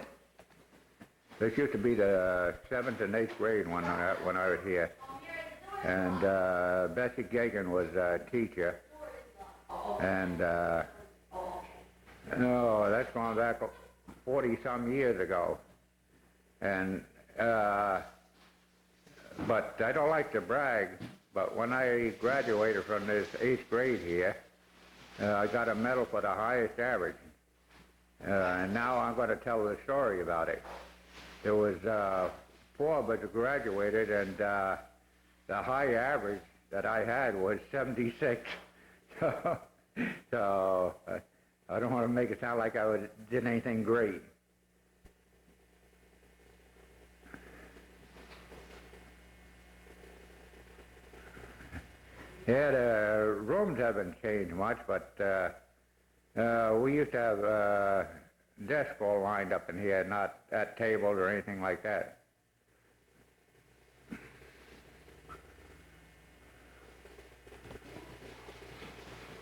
this used to be the 7th and 8th grade when I was here. And Bessie Gagan was a teacher. And no, that's gone back 40-some years ago. And but I don't like to brag, but when I graduated from this 8th grade here, I got a medal for the highest average. And now I'm going to tell the story about it. There was 4 of us who graduated, and the high average that I had was 76. So I don't want to make it sound like I did anything great. Yeah, the rooms haven't changed much, but we used to have desks all lined up in here, not at tables or anything like that.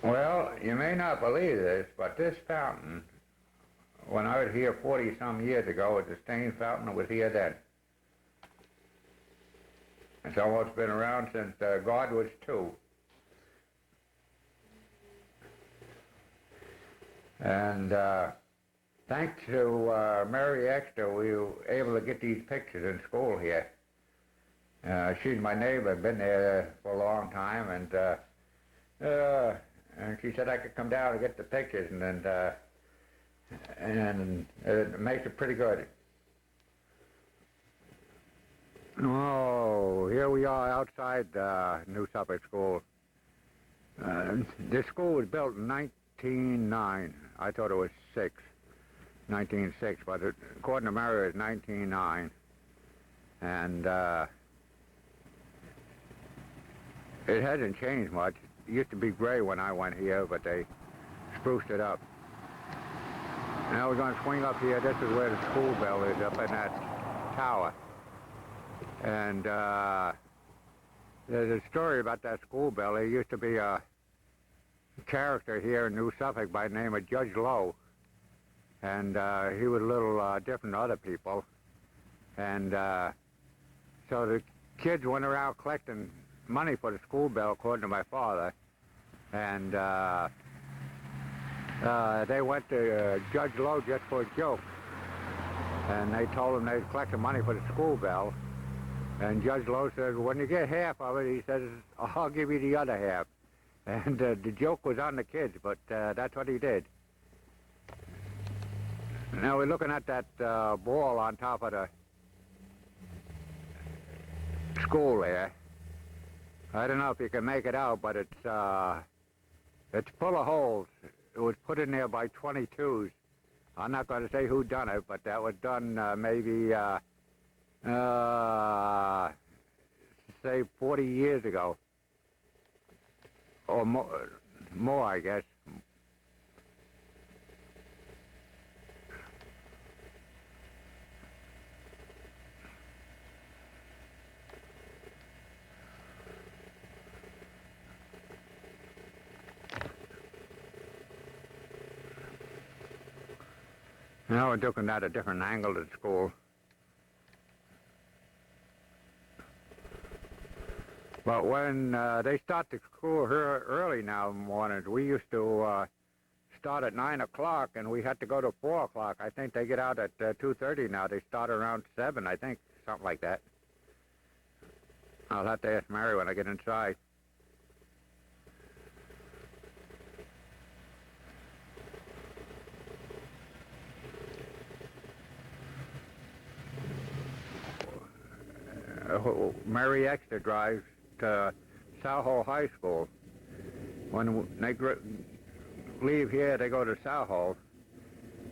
Well, you may not believe this, but this fountain, when I was here 40-some years ago, was the same fountain that was here then. It's almost been around since God was 2. And thanks to Mary Ekster, we were able to get these pictures in school here. She's my neighbor, been there for a long time, and she said I could come down and get the pictures, and it makes it pretty good. Oh, here we are outside New Suffolk School. This school was built in 1909. I thought it was 1906, but according to Mary, it's 1909. And it hasn't changed much. It used to be gray when I went here, but they spruced it up. Now we're going to swing up here. This is where the school bell is, up in that tower. And there's a story about that school bell. There used to be a character here in New Suffolk by the name of Judge Lowe. And he was a little different than other people. And so the kids went around collecting money for the school bell, according to my father. And they went to Judge Lowe just for a joke. And they told him they'd collecting money for the school bell. And Judge Lowe said, when you get half of it, he says, I'll give you the other half. And the joke was on the kids, but that's what he did. Now we're looking at that ball on top of the school there. I don't know if you can make it out, but it's full of holes. It was put in there by 22s. I'm not going to say who done it, but that was done maybe, say 40 years ago. Or more, I guess. Now we're looking at a different angle at school. But when they start the school here early now in the mornings, we used to start at 9 o'clock and we had to go to 4 o'clock. I think they get out at 2:30 now. They start around 7, I think, something like that. I'll have to ask Mary when I get inside. Mary Ekster drives to Soho High School. When they leave here, they go to Soho.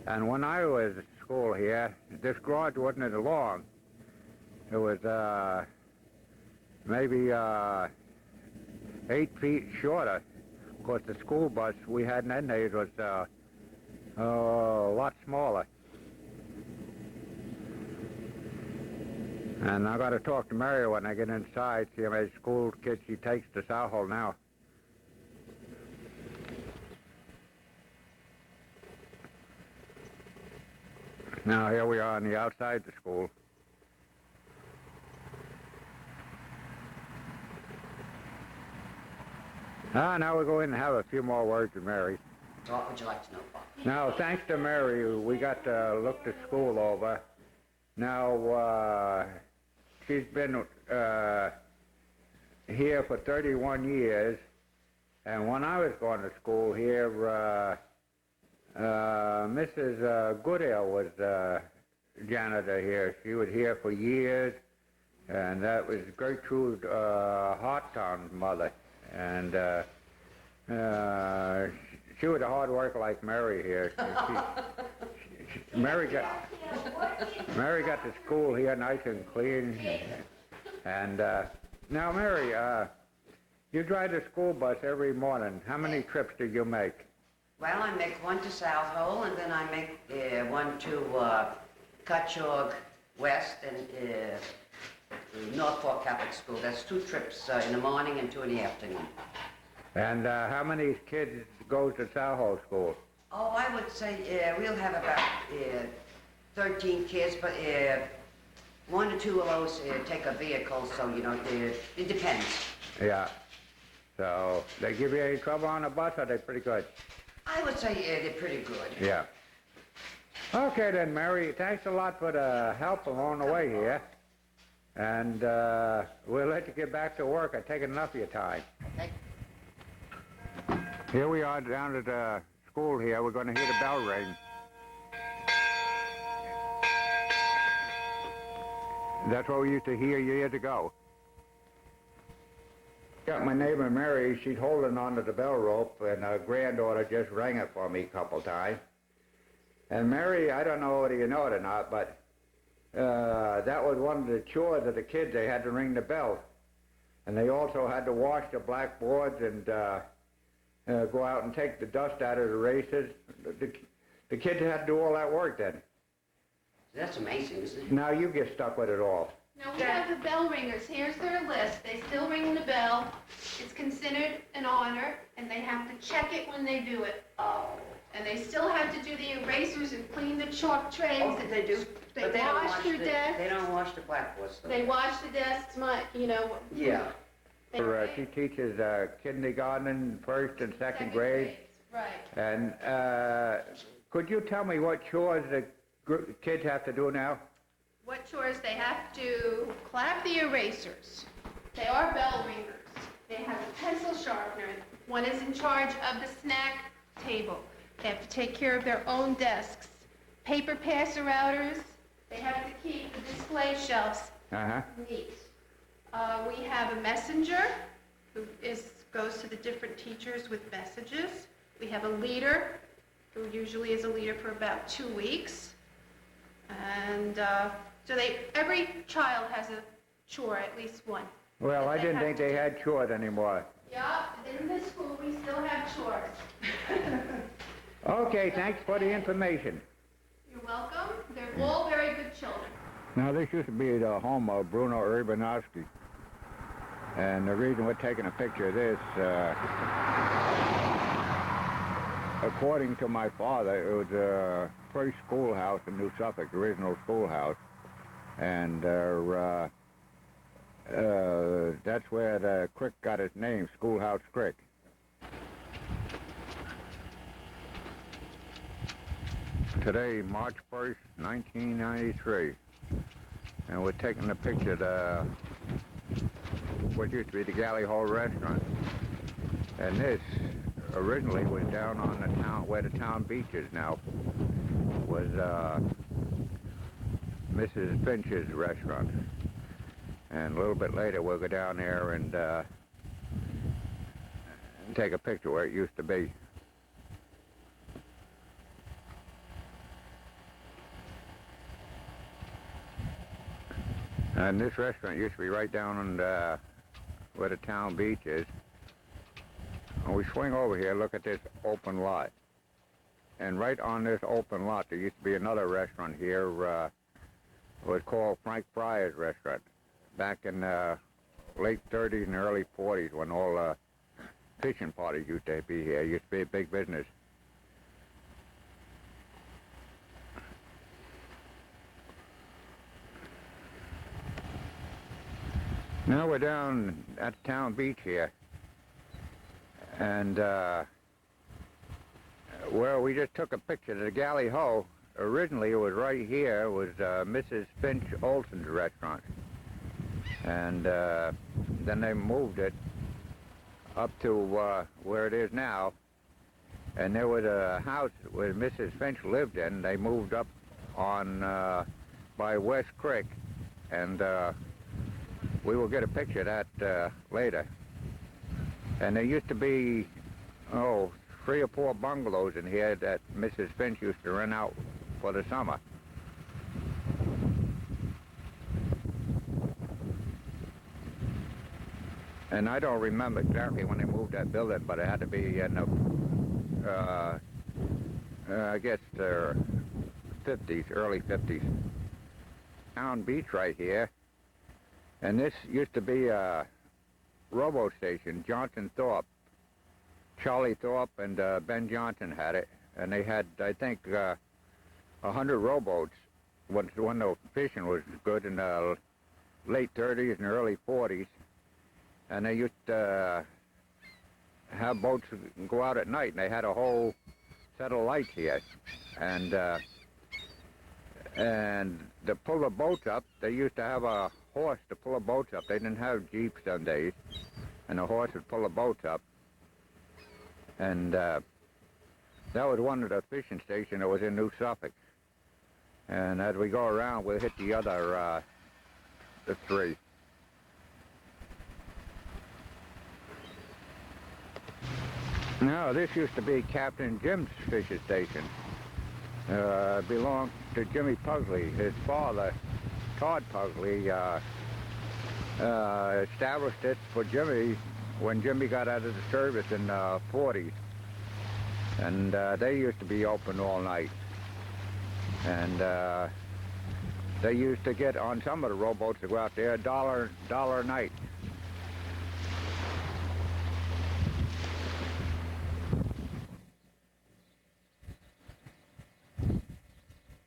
And when I was at school here, this garage wasn't as long. It was maybe 8 feet shorter. Of course, the school bus we had in them days was a lot smaller. And I got to talk to Mary when I get inside, see how many school kids she takes to Soho now. Now here we are on the outside of the school. Now we'll go in and have a few more words with Mary. What would you like to know, Bob? Now, thanks to Mary, we got to look the school over. Now, she's been here for 31 years, and when I was going to school here, Mrs. Gooddale was janitor here. She was here for years, and that was Gertrude Harttown's mother. And she was a hard worker like Mary here. Mary got to school here nice and clean. And now, Mary, you drive the school bus every morning. How many trips do you make? Well, I make one to South Hole, and then I make one to Cutchogue West and North Fork Catholic School. That's 2 trips in the morning and 2 in the afternoon. And how many kids go to South Hole School? Oh, I would say we'll have about 13 kids, but 1 or 2 of those take a vehicle, so, you know, it depends. Yeah. So, they give you any trouble on the bus, or are they pretty good? I would say they're pretty good. Yeah. Okay then, Mary, thanks a lot for the help along the way here. And we'll let you get back to work. I've taken enough of your time. Okay. Here we are down at the school here. We're going to hear the bell ring. That's what we used to hear years ago. Got my neighbor Mary, she's holding onto the bell rope, and her granddaughter just rang it for me a couple times. And Mary, I don't know whether you know it or not, but that was one of the chores of the kids. They had to ring the bell. And they also had to wash the blackboards and go out and take the dust out of the erasers. The kids had to do all that work then. That's amazing, isn't it? Now you get stuck with it all. No, we have the bell ringers. Here's their list. They still ring the bell. It's considered an honor, and they have to check it when they do it. Oh. And they still have to do the erasers and clean the chalk trays. Oh, they do? They But they don't wash their desks. They don't wash the blackboards, though. They wash the desks, Yeah. they- She teaches kindergarten, first and second grade. grades, Right. And could you tell me what chores the kids have to do now? What chores? They have to clap the erasers. They are bell ringers. They have a pencil sharpener. One is in charge of the snack table. They have to take care of their own desks. Paper passer outers. They have to keep the display shelves Uh-huh. neat. We have a messenger who goes to the different teachers with messages. We have a leader who usually is a leader for about 2 weeks. And so every child has a chore, at least one. Well, I They didn't have think to they do. had chores anymore. Yeah, in this school, we still have chores. Okay, thanks for the information. You're welcome. They're all very good children. Now, this used to be the home of Bruno Urbanowski. And the reason we're taking a picture of this, according to my father, it was the first schoolhouse in New Suffolk, the original schoolhouse. And that's where the creek got its name, Schoolhouse Creek. Today, March 1st, 1993. And we're taking a picture of what used to be the Galley Hole restaurant. And this originally was down on the town, where the town beach is now, was Mrs. Finch's restaurant. And a little bit later we'll go down there and take a picture where it used to be. And this restaurant used to be right down on where the town beach is. And we swing over here, look at this open lot. And right on this open lot, there used to be another restaurant here. It was called Frank Fryer's Restaurant. Back in the late 30s and early 40s, when all fishing parties used to be here. It used to be a big business. Now we're down at the town beach here, and well, we just took a picture of the Galley Hole. Originally, it was right here. It was Mrs. Finch Olson's restaurant, and then they moved it up to where it is now. And there was a house where Mrs. Finch lived in. They moved up on by West Creek, and we will get a picture of that later. And there used to be, 3 or 4 bungalows in here that Mrs. Finch used to rent out for the summer. And I don't remember exactly when they moved that building, but it had to be in the, I guess, the 50s, early 50s. Town beach right here. And this used to be a robo station. Johnson Thorpe, Charlie Thorpe and Ben Johnson had it. And they had, I think, 100 rowboats when the fishing was good in the late 30s and early 40s. And they used to have boats go out at night, and they had a whole set of lights here. And to pull the boats up, they used to have a horse to pull the boats up. They didn't have jeeps some days, and the horse would pull the boats up. And that was one of the fishing stations that was in New Suffolk. And as we go around, we'll hit the other, the 3. Now, this used to be Captain Jim's fishing station. Belonged to Jimmy Pugsley. His father, Todd Pugsley, established it for Jimmy when Jimmy got out of the service in the 40s. And they used to be open all night. And they used to get, on some of the rowboats to go out there, $1 a night.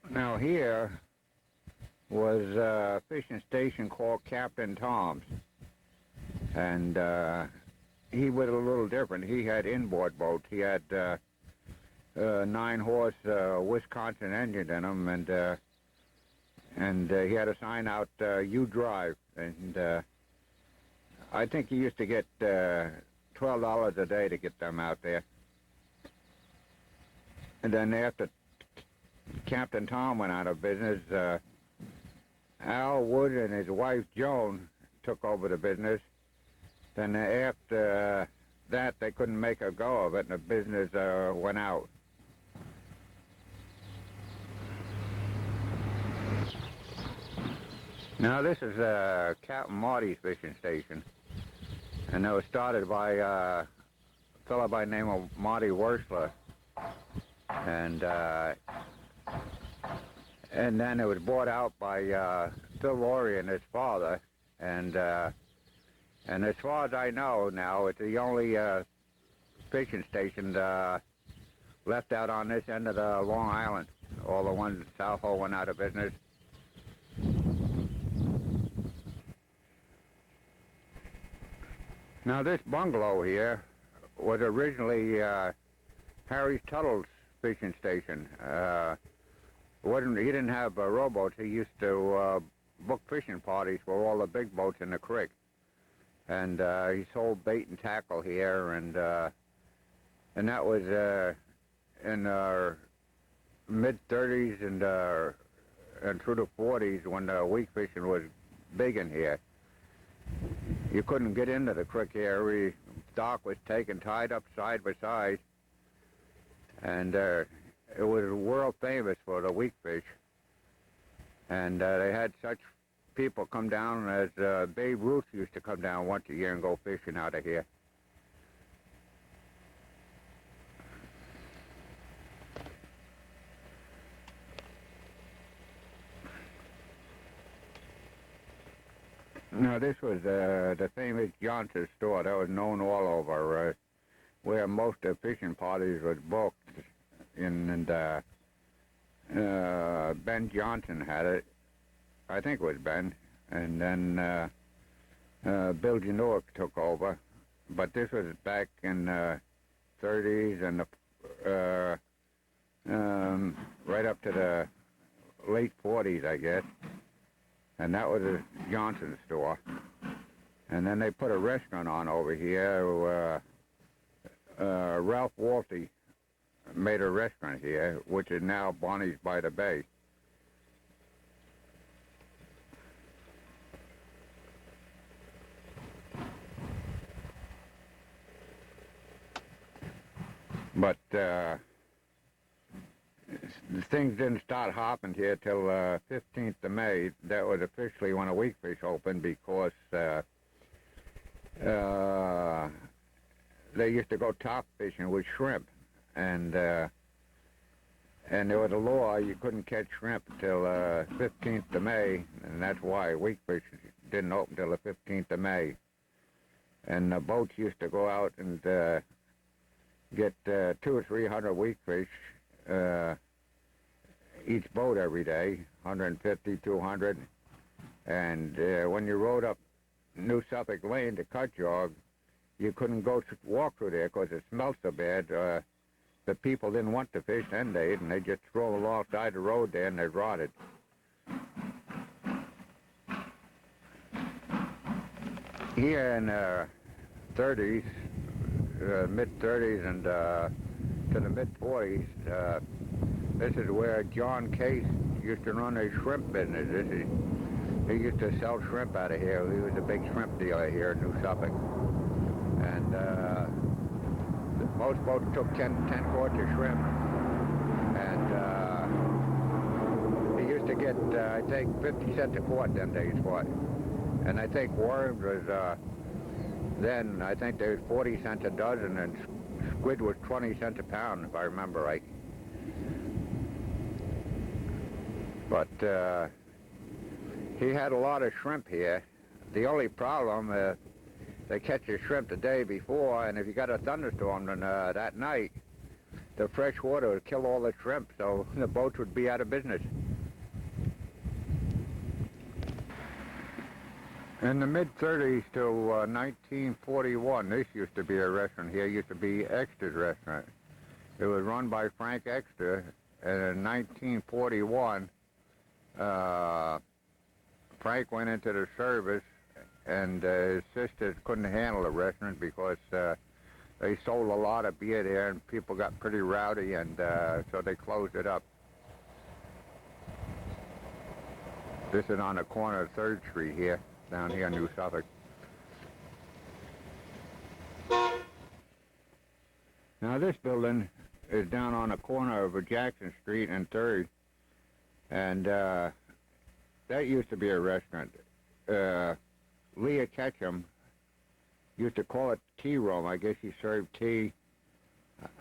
Now here was a fishing station called Captain Tom's. And he was a little different. He had inboard boats. He had 9-horse Wisconsin engine in them, and he had a sign out, "You drive." And I think he used to get $12 a day to get them out there. And then after Captain Tom went out of business, Al Wood and his wife Joan took over the business. Then after that, they couldn't make a go of it, and the business went out. Now this is Captain Marty's fishing station, and it was started by a fellow by the name of Marty Wursler, and then it was bought out by Phil Laurie and his father, and as far as I know now, it's the only fishing station left out on this end of the Long Island. All the ones in South Hole went out of business. Now this bungalow here was originally Harry Tuttle's fishing station. He didn't have rowboats. He used to book fishing parties for all the big boats in the creek. And he sold bait and tackle here, and that was in our mid-30s and through the 40s when the weak fishing was big in here. You couldn't get into the creek here. Every dock was taken, tied up side by side, and it was world famous for the weak fish. And they had such people come down as Babe Ruth used to come down once a year and go fishing out of here. Now this was the famous Johnson store that was known all over, where most of the fishing parties was booked, and Ben Johnson had it. I think it was Ben, and then Bill Genoa took over. But this was back in the 30s and right up to the late 40s, I guess. And that was a Johnson store. And then they put a restaurant on over here. Ralph Walty made a restaurant here, which is now Bonnie's by the Bay. But things didn't start hopping here till 15th of May. That was officially when a weak fish opened, because they used to go top fishing with shrimp, and there was a law you couldn't catch shrimp until 15th of May, and that's why weak fish didn't open till the 15th of May. And the boats used to go out and get 200 or 300 weak fish each boat every day, 150, 200. And when you rode up New Suffolk Lane to cut jog, you couldn't walk through there because it smelled so bad. The people didn't want to fish then, and they just throw alongside the road there and they rotted. Here in the 30s, mid-30s and to the mid-40s, this is where John Case used to run a shrimp business. He used to sell shrimp out of here. He was a big shrimp dealer here in New Suffolk. And most boats took 10 quarts of shrimp. And he used to get, I think, 50 cents a quart them days for it. And I think worms was, then, I think there was 40 cents a dozen, and squid was 20 cents a pound, if I remember right. But he had a lot of shrimp here. The only problem, they catch the shrimp the day before, and if you got a thunderstorm then, that night, the fresh water would kill all the shrimp, so the boats would be out of business. In the mid-30s to 1941, this used to be a restaurant here. It used to be Ekster's restaurant. It was run by Frank Ekster, and in 1941, Frank went into the service, and his sisters couldn't handle the restaurant because they sold a lot of beer there, and people got pretty rowdy, and so they closed it up. This is on the corner of 3rd Street here, down here in New Suffolk. Now this building is down on the corner of Jackson Street and 3rd, and that used to be a restaurant. Leah Ketchum used to call it tea room. I guess he served tea,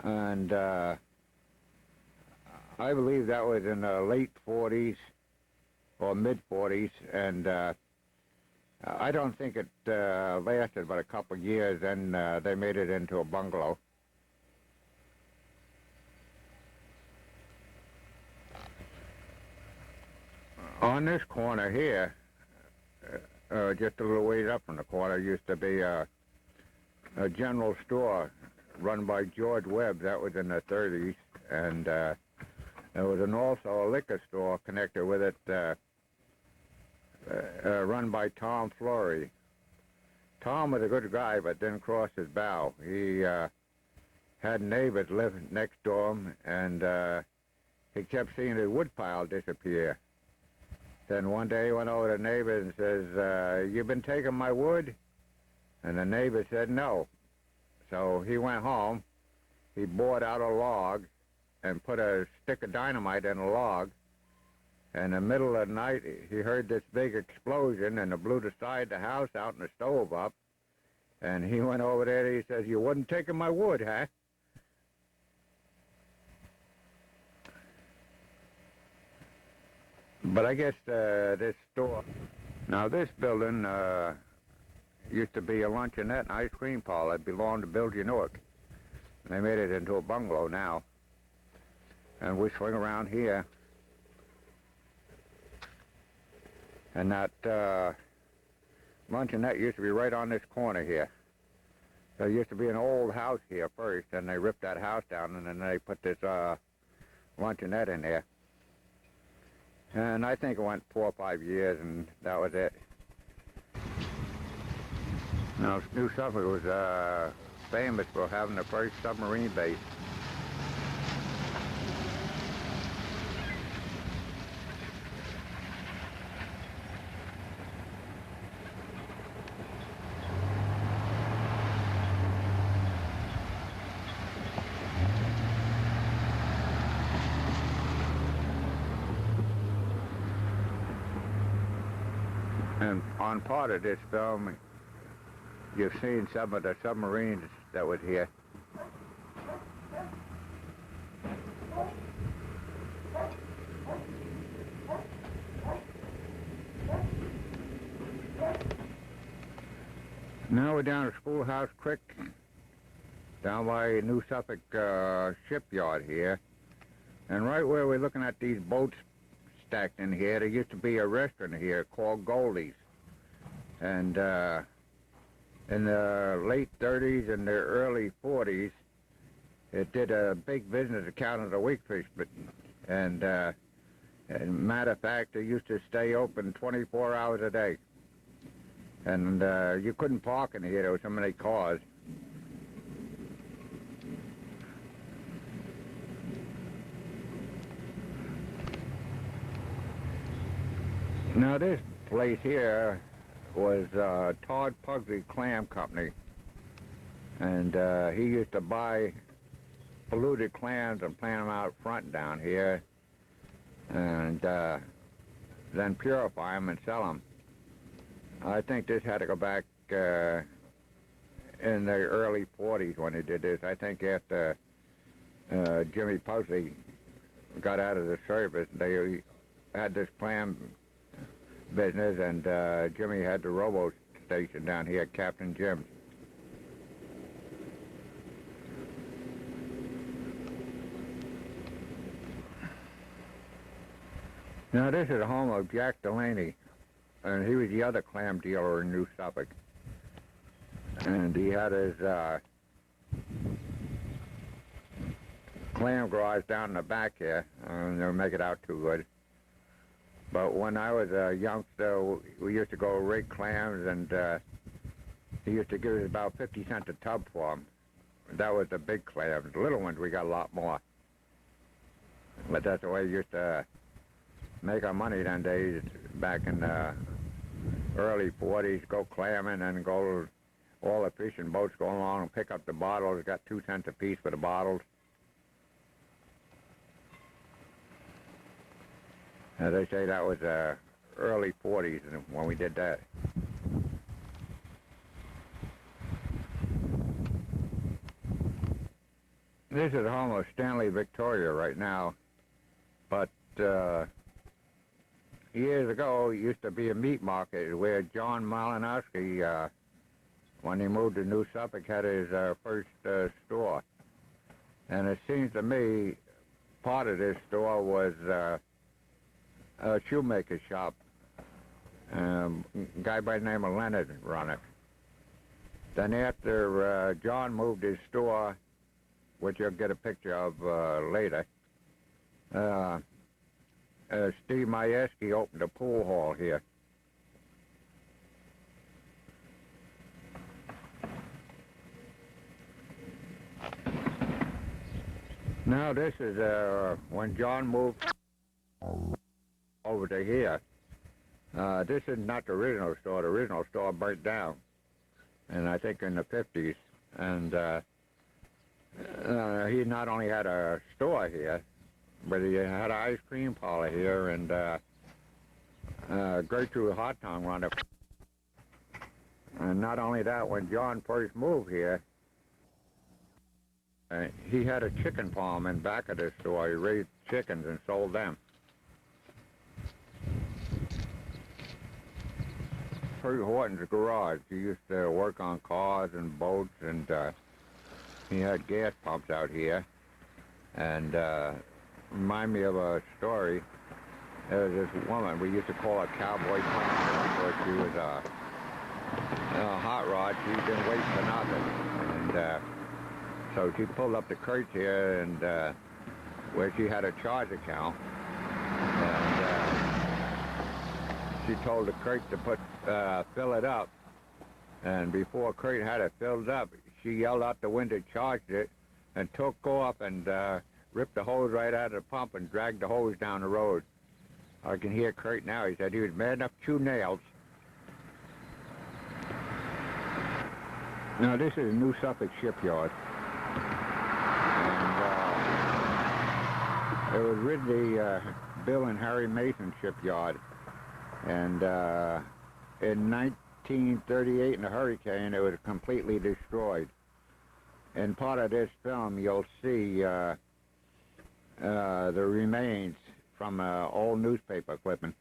and I believe that was in the late 40s or mid-40s, and I don't think it lasted but a couple of years, then they made it into a bungalow. On this corner here, just a little ways up from the corner, used to be a general store run by George Webb. That was in the 30s, and there was also a liquor store connected with it, run by Tom Flory. Tom was a good guy, but didn't cross his bow. He had neighbors live next to him, and he kept seeing his woodpile disappear. Then one day he went over to the neighbor and says, "You been taking my wood?" And the neighbor said no. So he went home, he bored out a log and put a stick of dynamite in a log. In the middle of the night, he heard this big explosion, and it blew the side of the house out and the stove up. And he went over there and he says, "You wasn't taking my wood, huh?" But I guess this store... Now this building used to be a luncheonette and ice cream parlor. It belonged to Bill Newark. They made it into a bungalow now. And we swing around here. And that luncheonette used to be right on this corner here. There used to be an old house here first, and they ripped that house down, and then they put this luncheonette in there. And I think it went 4 or 5 years, and that was it. Now, New Suffolk was famous for having the first submarine base. And on part of this film, you've seen some of the submarines that was here. Now we're down at Schoolhouse Creek, down by New Suffolk shipyard here. And right where we're looking at these boats stacked in here, there used to be a restaurant here called Goldie's. And in the late 30s and the early 40s, it did a big business account of the weakfish. And matter of fact, it used to stay open 24 hours a day. And you couldn't park in here, there were so many cars. Now this place here was Todd Pugsley Clam Company, and he used to buy polluted clams and plant them out front down here, and then purify them and sell them. I think this had to go back in the early 40s when he did this. I think after Jimmy Pusley got out of the service, they had this clam business, and Jimmy had the robo station down here at Captain Jim's. Now this is the home of Jack Delaney, and he was the other clam dealer in New Suffolk. And he had his clam garage down in the back here. I don't make it out too good. But when I was a youngster, we used to go rig clams, and he used to give us about 50 cents a tub for them. That was the big clams. The little ones, we got a lot more. But that's the way we used to make our money them days back in the early 40s, go clamming and go, all the fishing boats go along and pick up the bottles, got 2 cents a piece for the bottles. As I say, that was early 40s when we did that. This is the home of Stanley Victoria right now, but years ago, it used to be a meat market where John Malinowski, when he moved to New Suffolk, had his first store. And it seems to me part of this store was a shoemaker shop. A guy by the name of Leonard run it. Then after John moved his store, which you'll get a picture of later, Steve Majewski opened a pool hall here. Now this is when John moved over to here. This is not the original store. The original store burnt down, and I think in the 50s. And he not only had a store here, but he had an ice cream parlor here, and Gertrude Hot Tongue run it. And not only that, when John first moved here, he had a chicken farm in back of this store. He raised chickens and sold them. Kurt Horton's garage. He used to work on cars and boats, and he had gas pumps out here. And remind me of a story. There was this woman, we used to call her Cowboy Pump, because she was a hot rod. She didn't wait for nothing. And so she pulled up the crates here, and where she had a charge account. And she told the crate to fill it up. And before crate had it filled up, she yelled out the window, charged it, and took off and ripped the hose right out of the pump and dragged the hose down the road. I can hear Kurt now. He said he was mad enough to chew nails. Now this is New Suffolk Shipyard. And it was originally Bill and Harry Mason Shipyard. And in 1938 in a hurricane, it was completely destroyed. In part of this film, you'll see the remains from old newspaper clipping.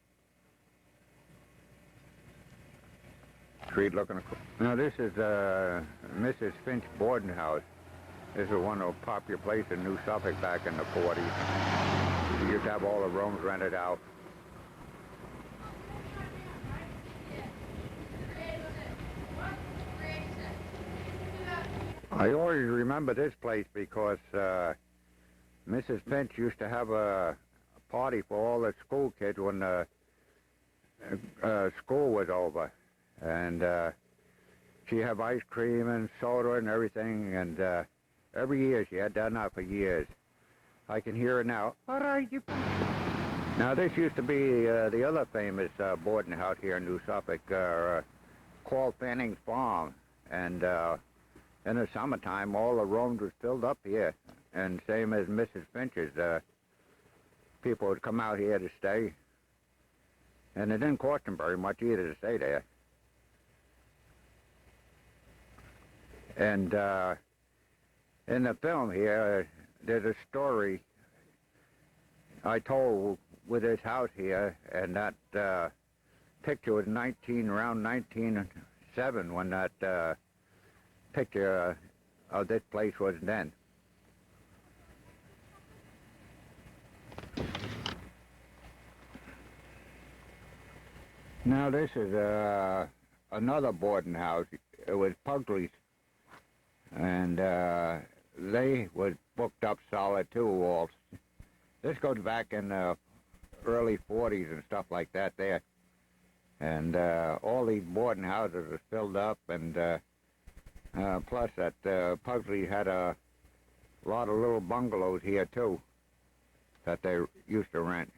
Street looking across. Now this is Mrs. Finch boarding house. This is one of the popular places in New Suffolk back in the 40s. You used to have all the rooms rented out. I always remember this place because Mrs. Finch used to have a party for all the school kids when school was over. And she had ice cream and soda and everything, and every year she had done that for years. I can hear her now. What are you? Now this used to be the other famous boarding house here in New Suffolk, called Fanning's Farm. And in the summertime, all the rooms was filled up here. And same as Mrs. Finch's, people would come out here to stay. And it didn't cost them very much either to stay there. And in the film here, there's a story I told with this house here, and that picture was around 1907 when that picture of this place was then. Now this is another boarding house. It was Pugsley's, and they was booked up solid too. All this goes back in the early 40s and stuff like that there, and all these boarding houses are filled up, and plus that Pugsley had a lot of little bungalows here too that they used to rent.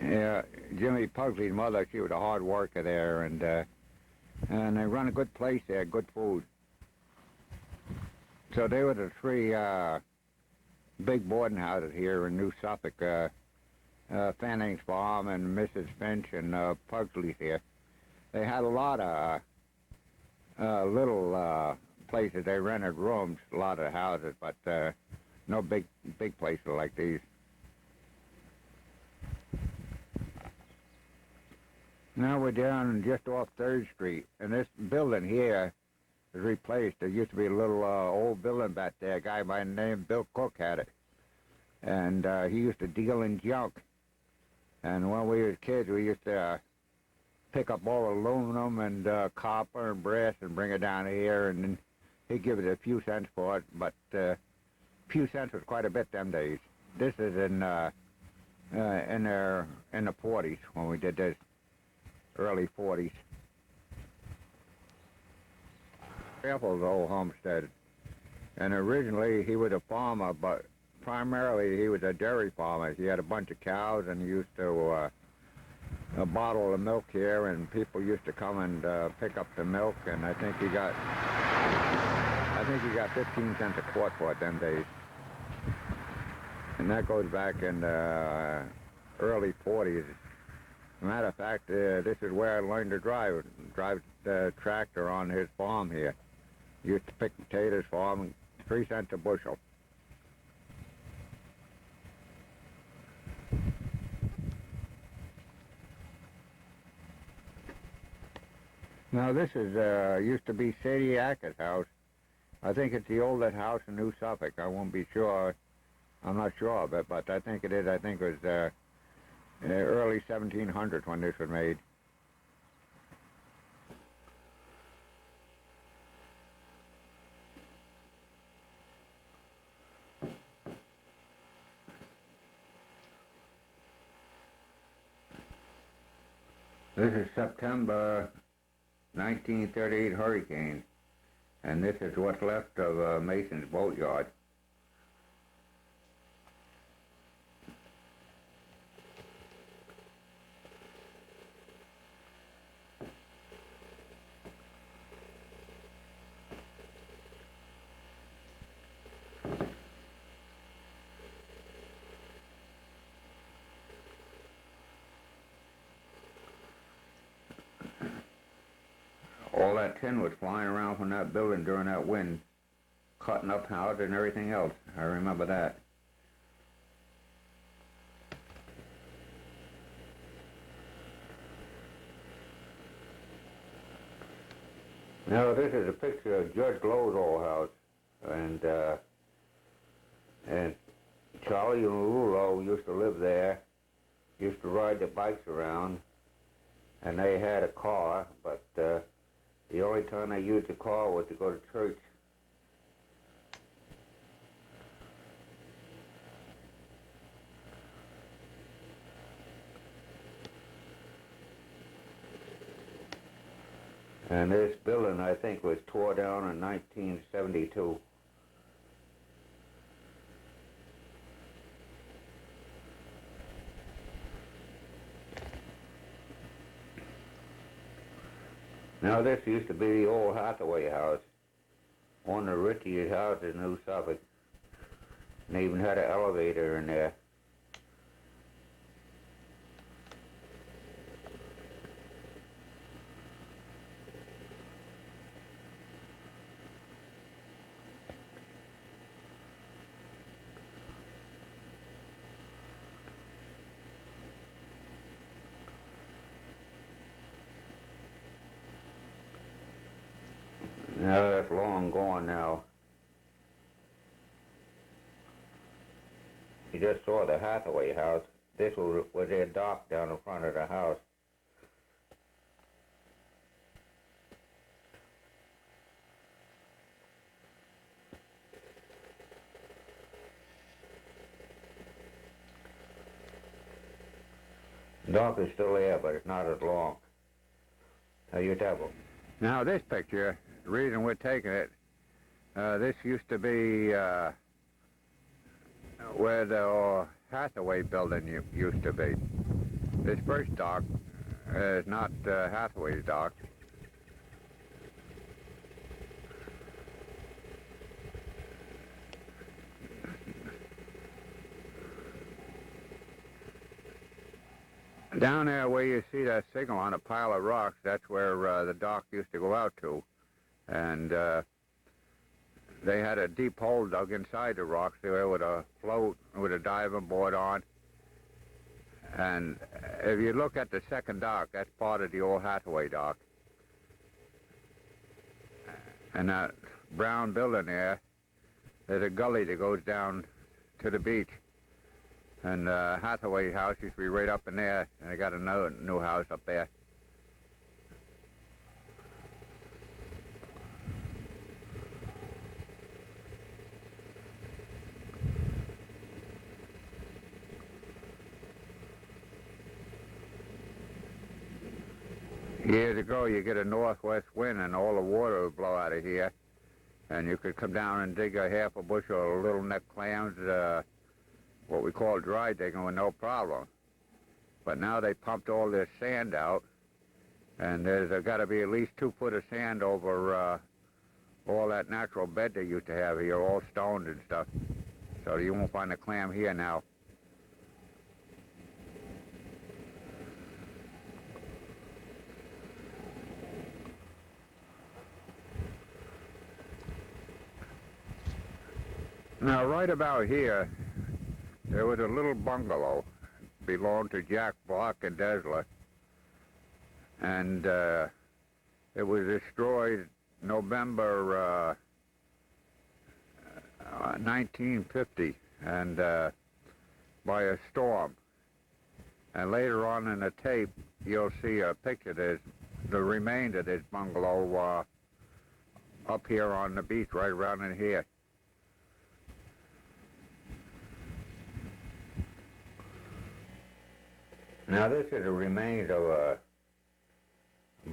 Yeah, Jimmy Pugsley's mother, she was a hard worker there, and they run a good place there, good food. So they were the three big boarding houses here in New Suffolk, Fanning's Farm and Mrs. Finch and Pugsley's here. They had a lot of little places. They rented rooms, a lot of houses, but no big places like these. Now we're down just off 3rd Street, and this building here is replaced. There used to be a little old building back there. A guy by the name of Bill Cook had it, and he used to deal in junk. And when we were kids, we used to pick up all aluminum and copper and brass and bring it down here, and then he'd give it a few cents for it, but a few cents was quite a bit them days. This is in the 40s when we did this. Early 40s. Apple's old homestead, and originally he was a farmer, but primarily he was a dairy farmer. He had a bunch of cows, and he used to bottle the milk here, and people used to come and pick up the milk, and I think he got 15 cents a quart for it them days. And that goes back in the early 40s. As a matter of fact, this is where I learned to drive the tractor on his farm here. Used to pick potatoes for him, 3 cents a bushel. Now this is used to be Sadie Acker's house. I think it's the oldest house in New Suffolk. I won't be sure. I'm not sure of it, but I think it is. I think it was early 1700s when this was made. This is September 1938 hurricane, and this is what's left of Mason's boatyard. All that tin was flying around from that building during that wind, cutting up houses and everything else. I remember that. Now this is a picture of Judge Glow's old house, and Charlie and Lulo used to live there, used to ride their bikes around, and they had a car, but the only time they used the car was to go to church. And this building, I think, was tore down in 1972. Now this used to be the old Hathaway house, one of the richest houses in New Suffolk. And they even had an elevator in there. Now that's long gone now. You just saw the Hathaway house. This was their dock down in front of the house. The dock is still there, but it's not as long. How you tell? Now this picture, the reason we're taking it, this used to be where the Hathaway building used to be. This first dock is not Hathaway's dock. Down there where you see that signal on a pile of rocks, that's where the dock used to go out to. And they had a deep hole dug inside the rocks there with a float with a diving board on. And if you look at the second dock, that's part of the old Hathaway dock. And that brown building there, there's a gully that goes down to the beach. And Hathaway house used to be right up in there, and they got another new house up there. Years ago, you get a northwest wind and all the water would blow out of here, and you could come down and dig a half a bushel of little neck clams, what we call dry digging, with no problem. But now they pumped all this sand out, and there's got to be at least 2 foot of sand over all that natural bed they used to have here, all stoned and stuff. So you won't find a clam here now. Now, right about here, there was a little bungalow, belonged to Jack Block and Desler, and it was destroyed November 1950, and by a storm. And later on in the tape, you'll see a picture. There's the remainder of this bungalow up here on the beach, right around in here. Now this is the remains of a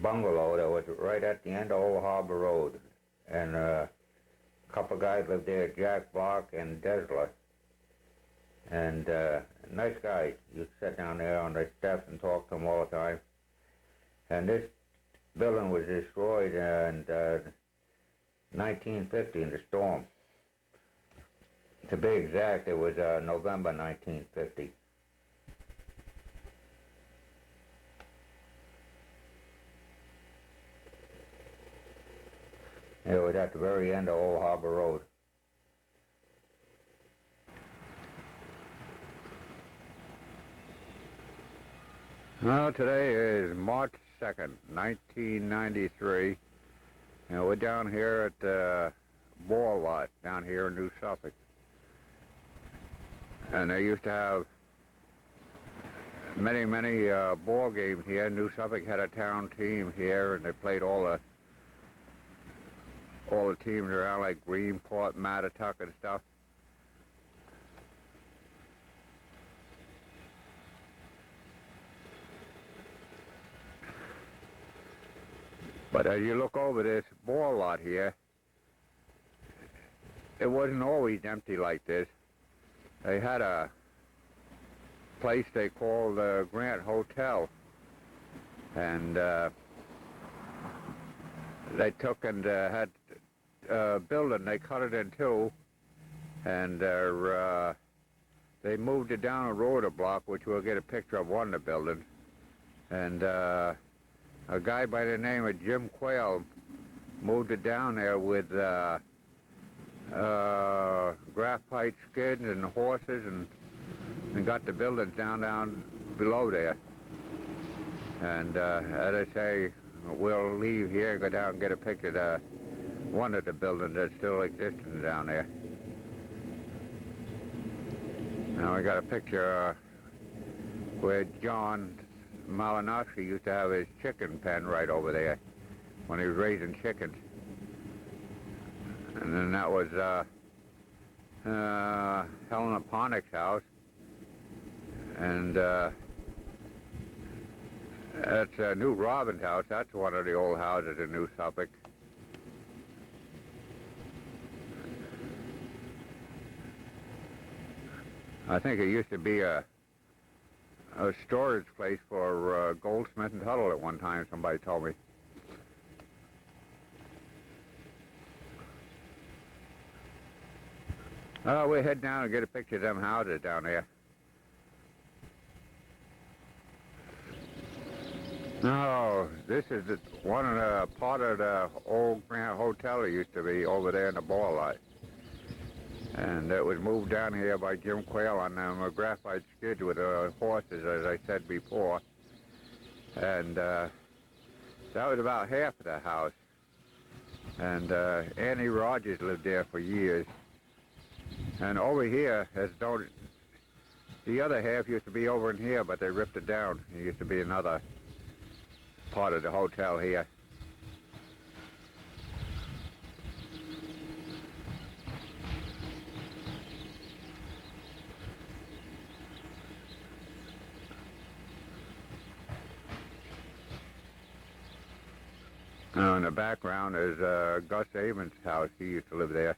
bungalow that was right at the end of Old Harbor Road. And a couple guys lived there, Jack Block and Desler. And nice guys. You sit down there on the steps and talk to them all the time. And this building was destroyed in 1950 in the storm. To be exact, it was November 1950. It was at the very end of Old Harbor Road. Well, today is March 2nd, 1993, and we're down here at the ball lot down here in New Suffolk. And they used to have many ball games here. New Suffolk had a town team here, and they played all the teams around, like Greenport, Mattatuck and stuff. But as you look over this ball lot here, it wasn't always empty like this. They had a place they called the Grant Hotel, and they took and had a building, they cut it in two, and they moved it down a road a block, which we'll get a picture of one of the buildings. And a guy by the name of Jim Quayle moved it down there with graphite skids and horses, and got the buildings down below there. And as I say, we'll leave here, go down and get a picture of one of the buildings that's still existing down there. Now we got a picture where John Malinowski used to have his chicken pen right over there when he was raising chickens. And then that was Helena Peconic house. And that's New Robin's house. That's one of the old houses in New Suffolk. I think it used to be a storage place for Goldsmith and Tuthill at one time, somebody told me. We'll head down and get a picture of them houses down there. No, this is one of the part of the old Grand Hotel that used to be over there in the ball lot. And it was moved down here by Jim Quayle on them graphite skids with horses, as I said before. And that was about half of the house. And Annie Rogers lived there for years. And over here, the other half used to be over in here, but they ripped it down. It used to be another part of the hotel here. In the background is Gus Avon's house. He used to live there.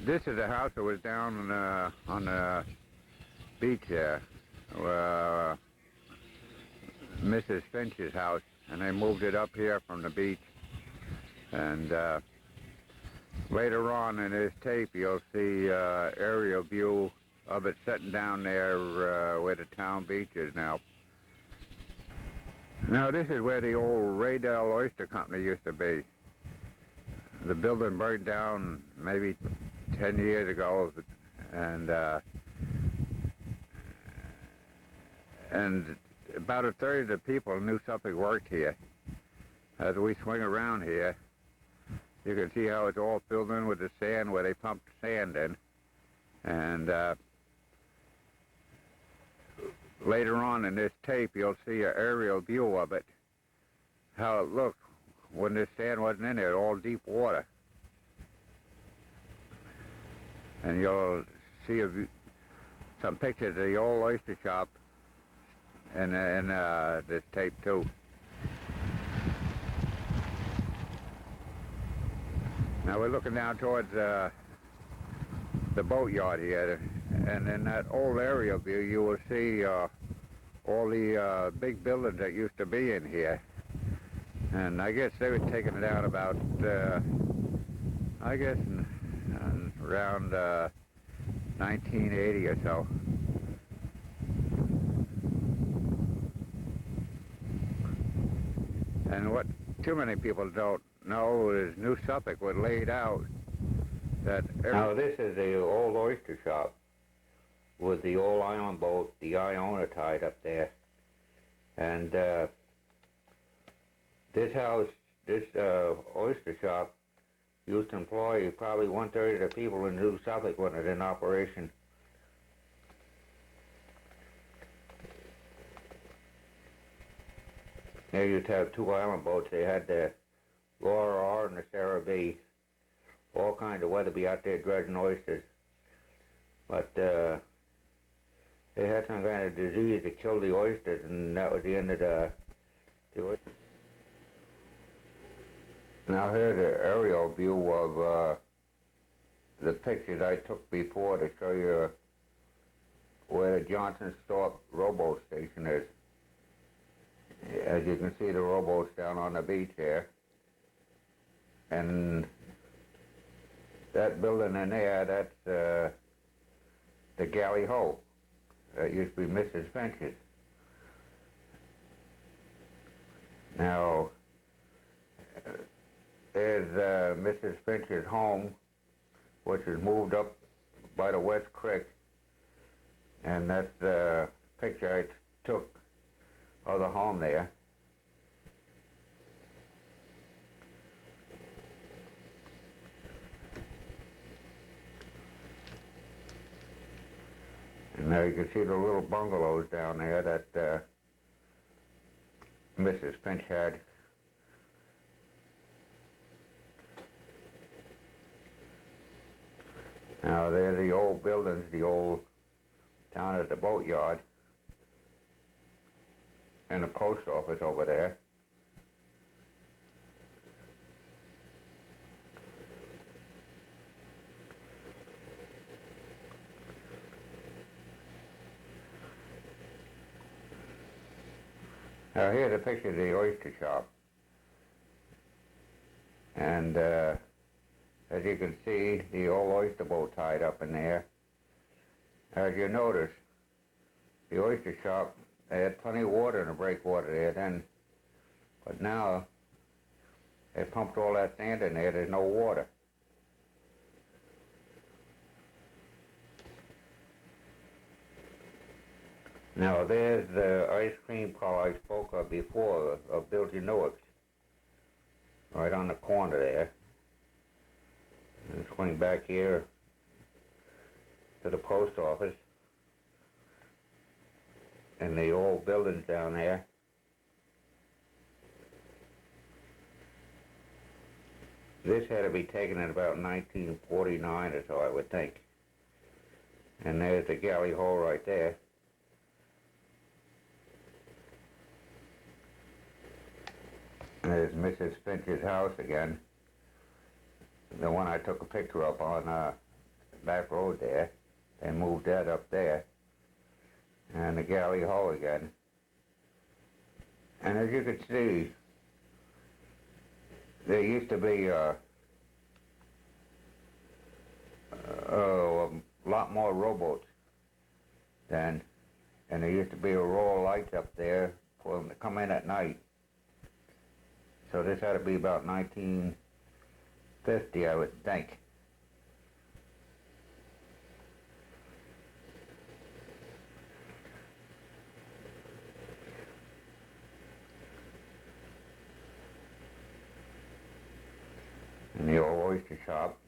This is the house that was down on the beach there, Mrs. Finch's house, and they moved it up here from the beach. And later on in this tape, you'll see aerial view of it sitting down there where the town beach is now. Now, this is where the old Raydell Oyster Company used to be. The building burned down maybe 10 years ago, and about a third of the people in New Suffolk worked here. As we swing around here, you can see how it's all filled in with the sand where they pumped sand in. And later on in this tape, you'll see an aerial view of it, how it looked when this sand wasn't in there, all deep water. And you'll see some pictures of the old oyster shop in this tape too. Now we're looking down towards the boatyard here, and in that old aerial view you will see all the big buildings that used to be in here. And I guess they were taking it down about, around 1980 or so. And what too many people don't know is New Suffolk was laid out that... Now this is the old oyster shop with the old island boat, the Iona tied up there. And this house, this oyster shop used to employ probably 1/3 of the people in New Suffolk when it was in operation. They used to have 2 island boats. They had the Laura R and the Sarah B. All kinds of weatherby out there dredging oysters. But they had some kind of disease that killed the oysters, and that was the end of the oysters. Now here's an aerial view of the pictures I took before to show you where the Johnson's Thorpe rowboat station is. As you can see, the rowboat's down on the beach here. And that building in there, that's the galley hole. That used to be Mrs. Finch's. Now, there's Mrs. Finch's home which is moved up by the West Creek. And that's the picture I took of the home there. And now you can see the little bungalows down there that Mrs. Finch had. Now they're the old buildings, the old down at the boatyard, and the post office over there. Now here's a picture of the oyster shop. And as you can see, the old oyster boat tied up in there. As you notice, the oyster shop, they had plenty of water in the breakwater there then, but now they pumped all that sand in there, there's no water. Now there's the ice cream parlor I spoke of before, of Billy Newark's, right on the corner there. And swing back here to the post office and the old buildings down there. This had to be taken in about 1949 or so, I would think. And there's the galley hole right there. And there's Mrs. Finch's house again, the one I took a picture of on that road there. They moved that up there. And the galley hole again. And as you can see, there used to be a lot more rowboats then, and there used to be a row of lights up there for them to come in at night. So this had to be about 1950, I would think. In the old oyster shop.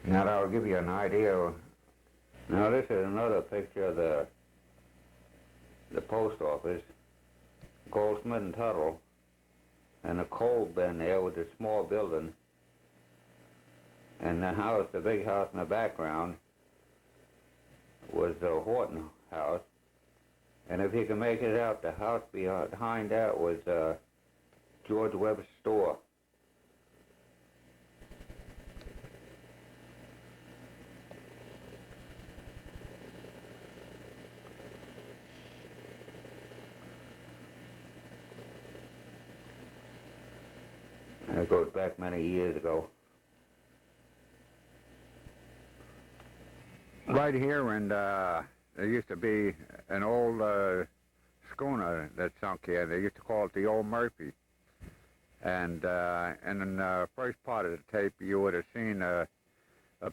Now that'll give you an idea. Now this is another picture of the post office, Goldsmith and Tuthill, and a coal bin there with a small building, and the house, the big house in the background, was the Horton house. And if you can make it out, the house behind that was George Webb's store. And it goes back many years ago. Right here, and there used to be an old schooner that sunk here. They used to call it the Old Murphy. And in the first part of the tape, you would have seen a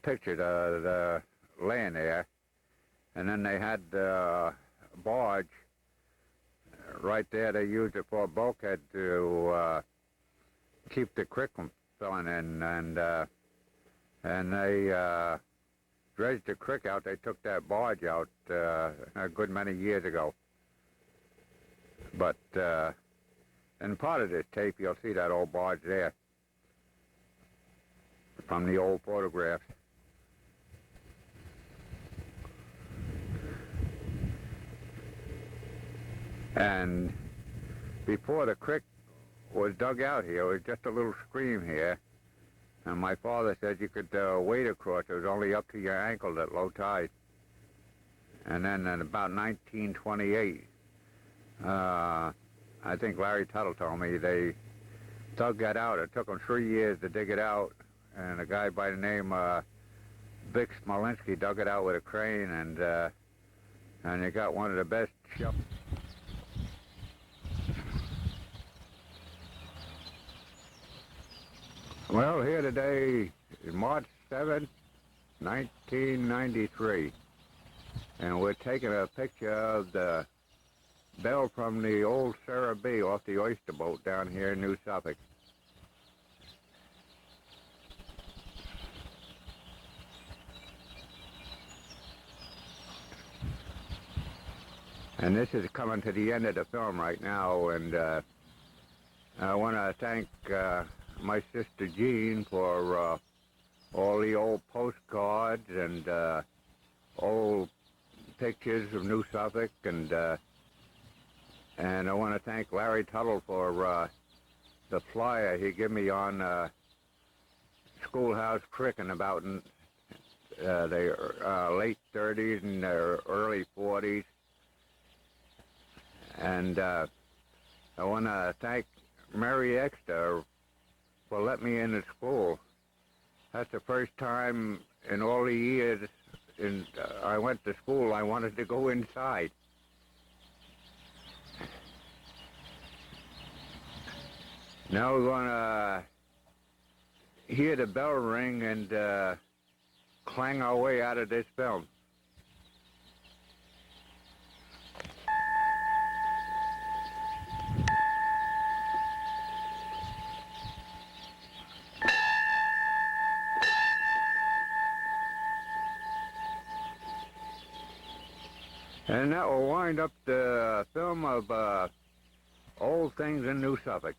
picture of the land there. And then they had the barge right there. They used it for a bulkhead to keep the creek from filling in. And they dredged the creek out. They took that barge out a good many years ago. But in part of this tape, you'll see that old barge there from the old photographs. And before the creek was dug out here, it was just a little stream here. And my father said you could wade across. It was only up to your ankle at low tide. And then in about 1928, I think Larry Tuthill told me they dug that out. It took them 3 years to dig it out. And a guy by the name Vic Smolinski dug it out with a crane. And And they got one of the best shows. Well, here today is March 7th, 1993. And we're taking a picture of the bell from the old Sarah B off the oyster boat down here in New Suffolk. And this is coming to the end of the film right now, and I want to thank my sister Jean for all the old postcards and old pictures of New Suffolk, and I want to thank Larry Tuthill for the flyer he gave me on schoolhouse tricking about in the late 30s and early 40s. And I want to thank Mary Ekster for letting me into school. That's the first time in all the years I went to school I wanted to go inside. Now we're going to hear the bell ring and clang our way out of this film. And that will wind up the film of Old Things in New Suffolk.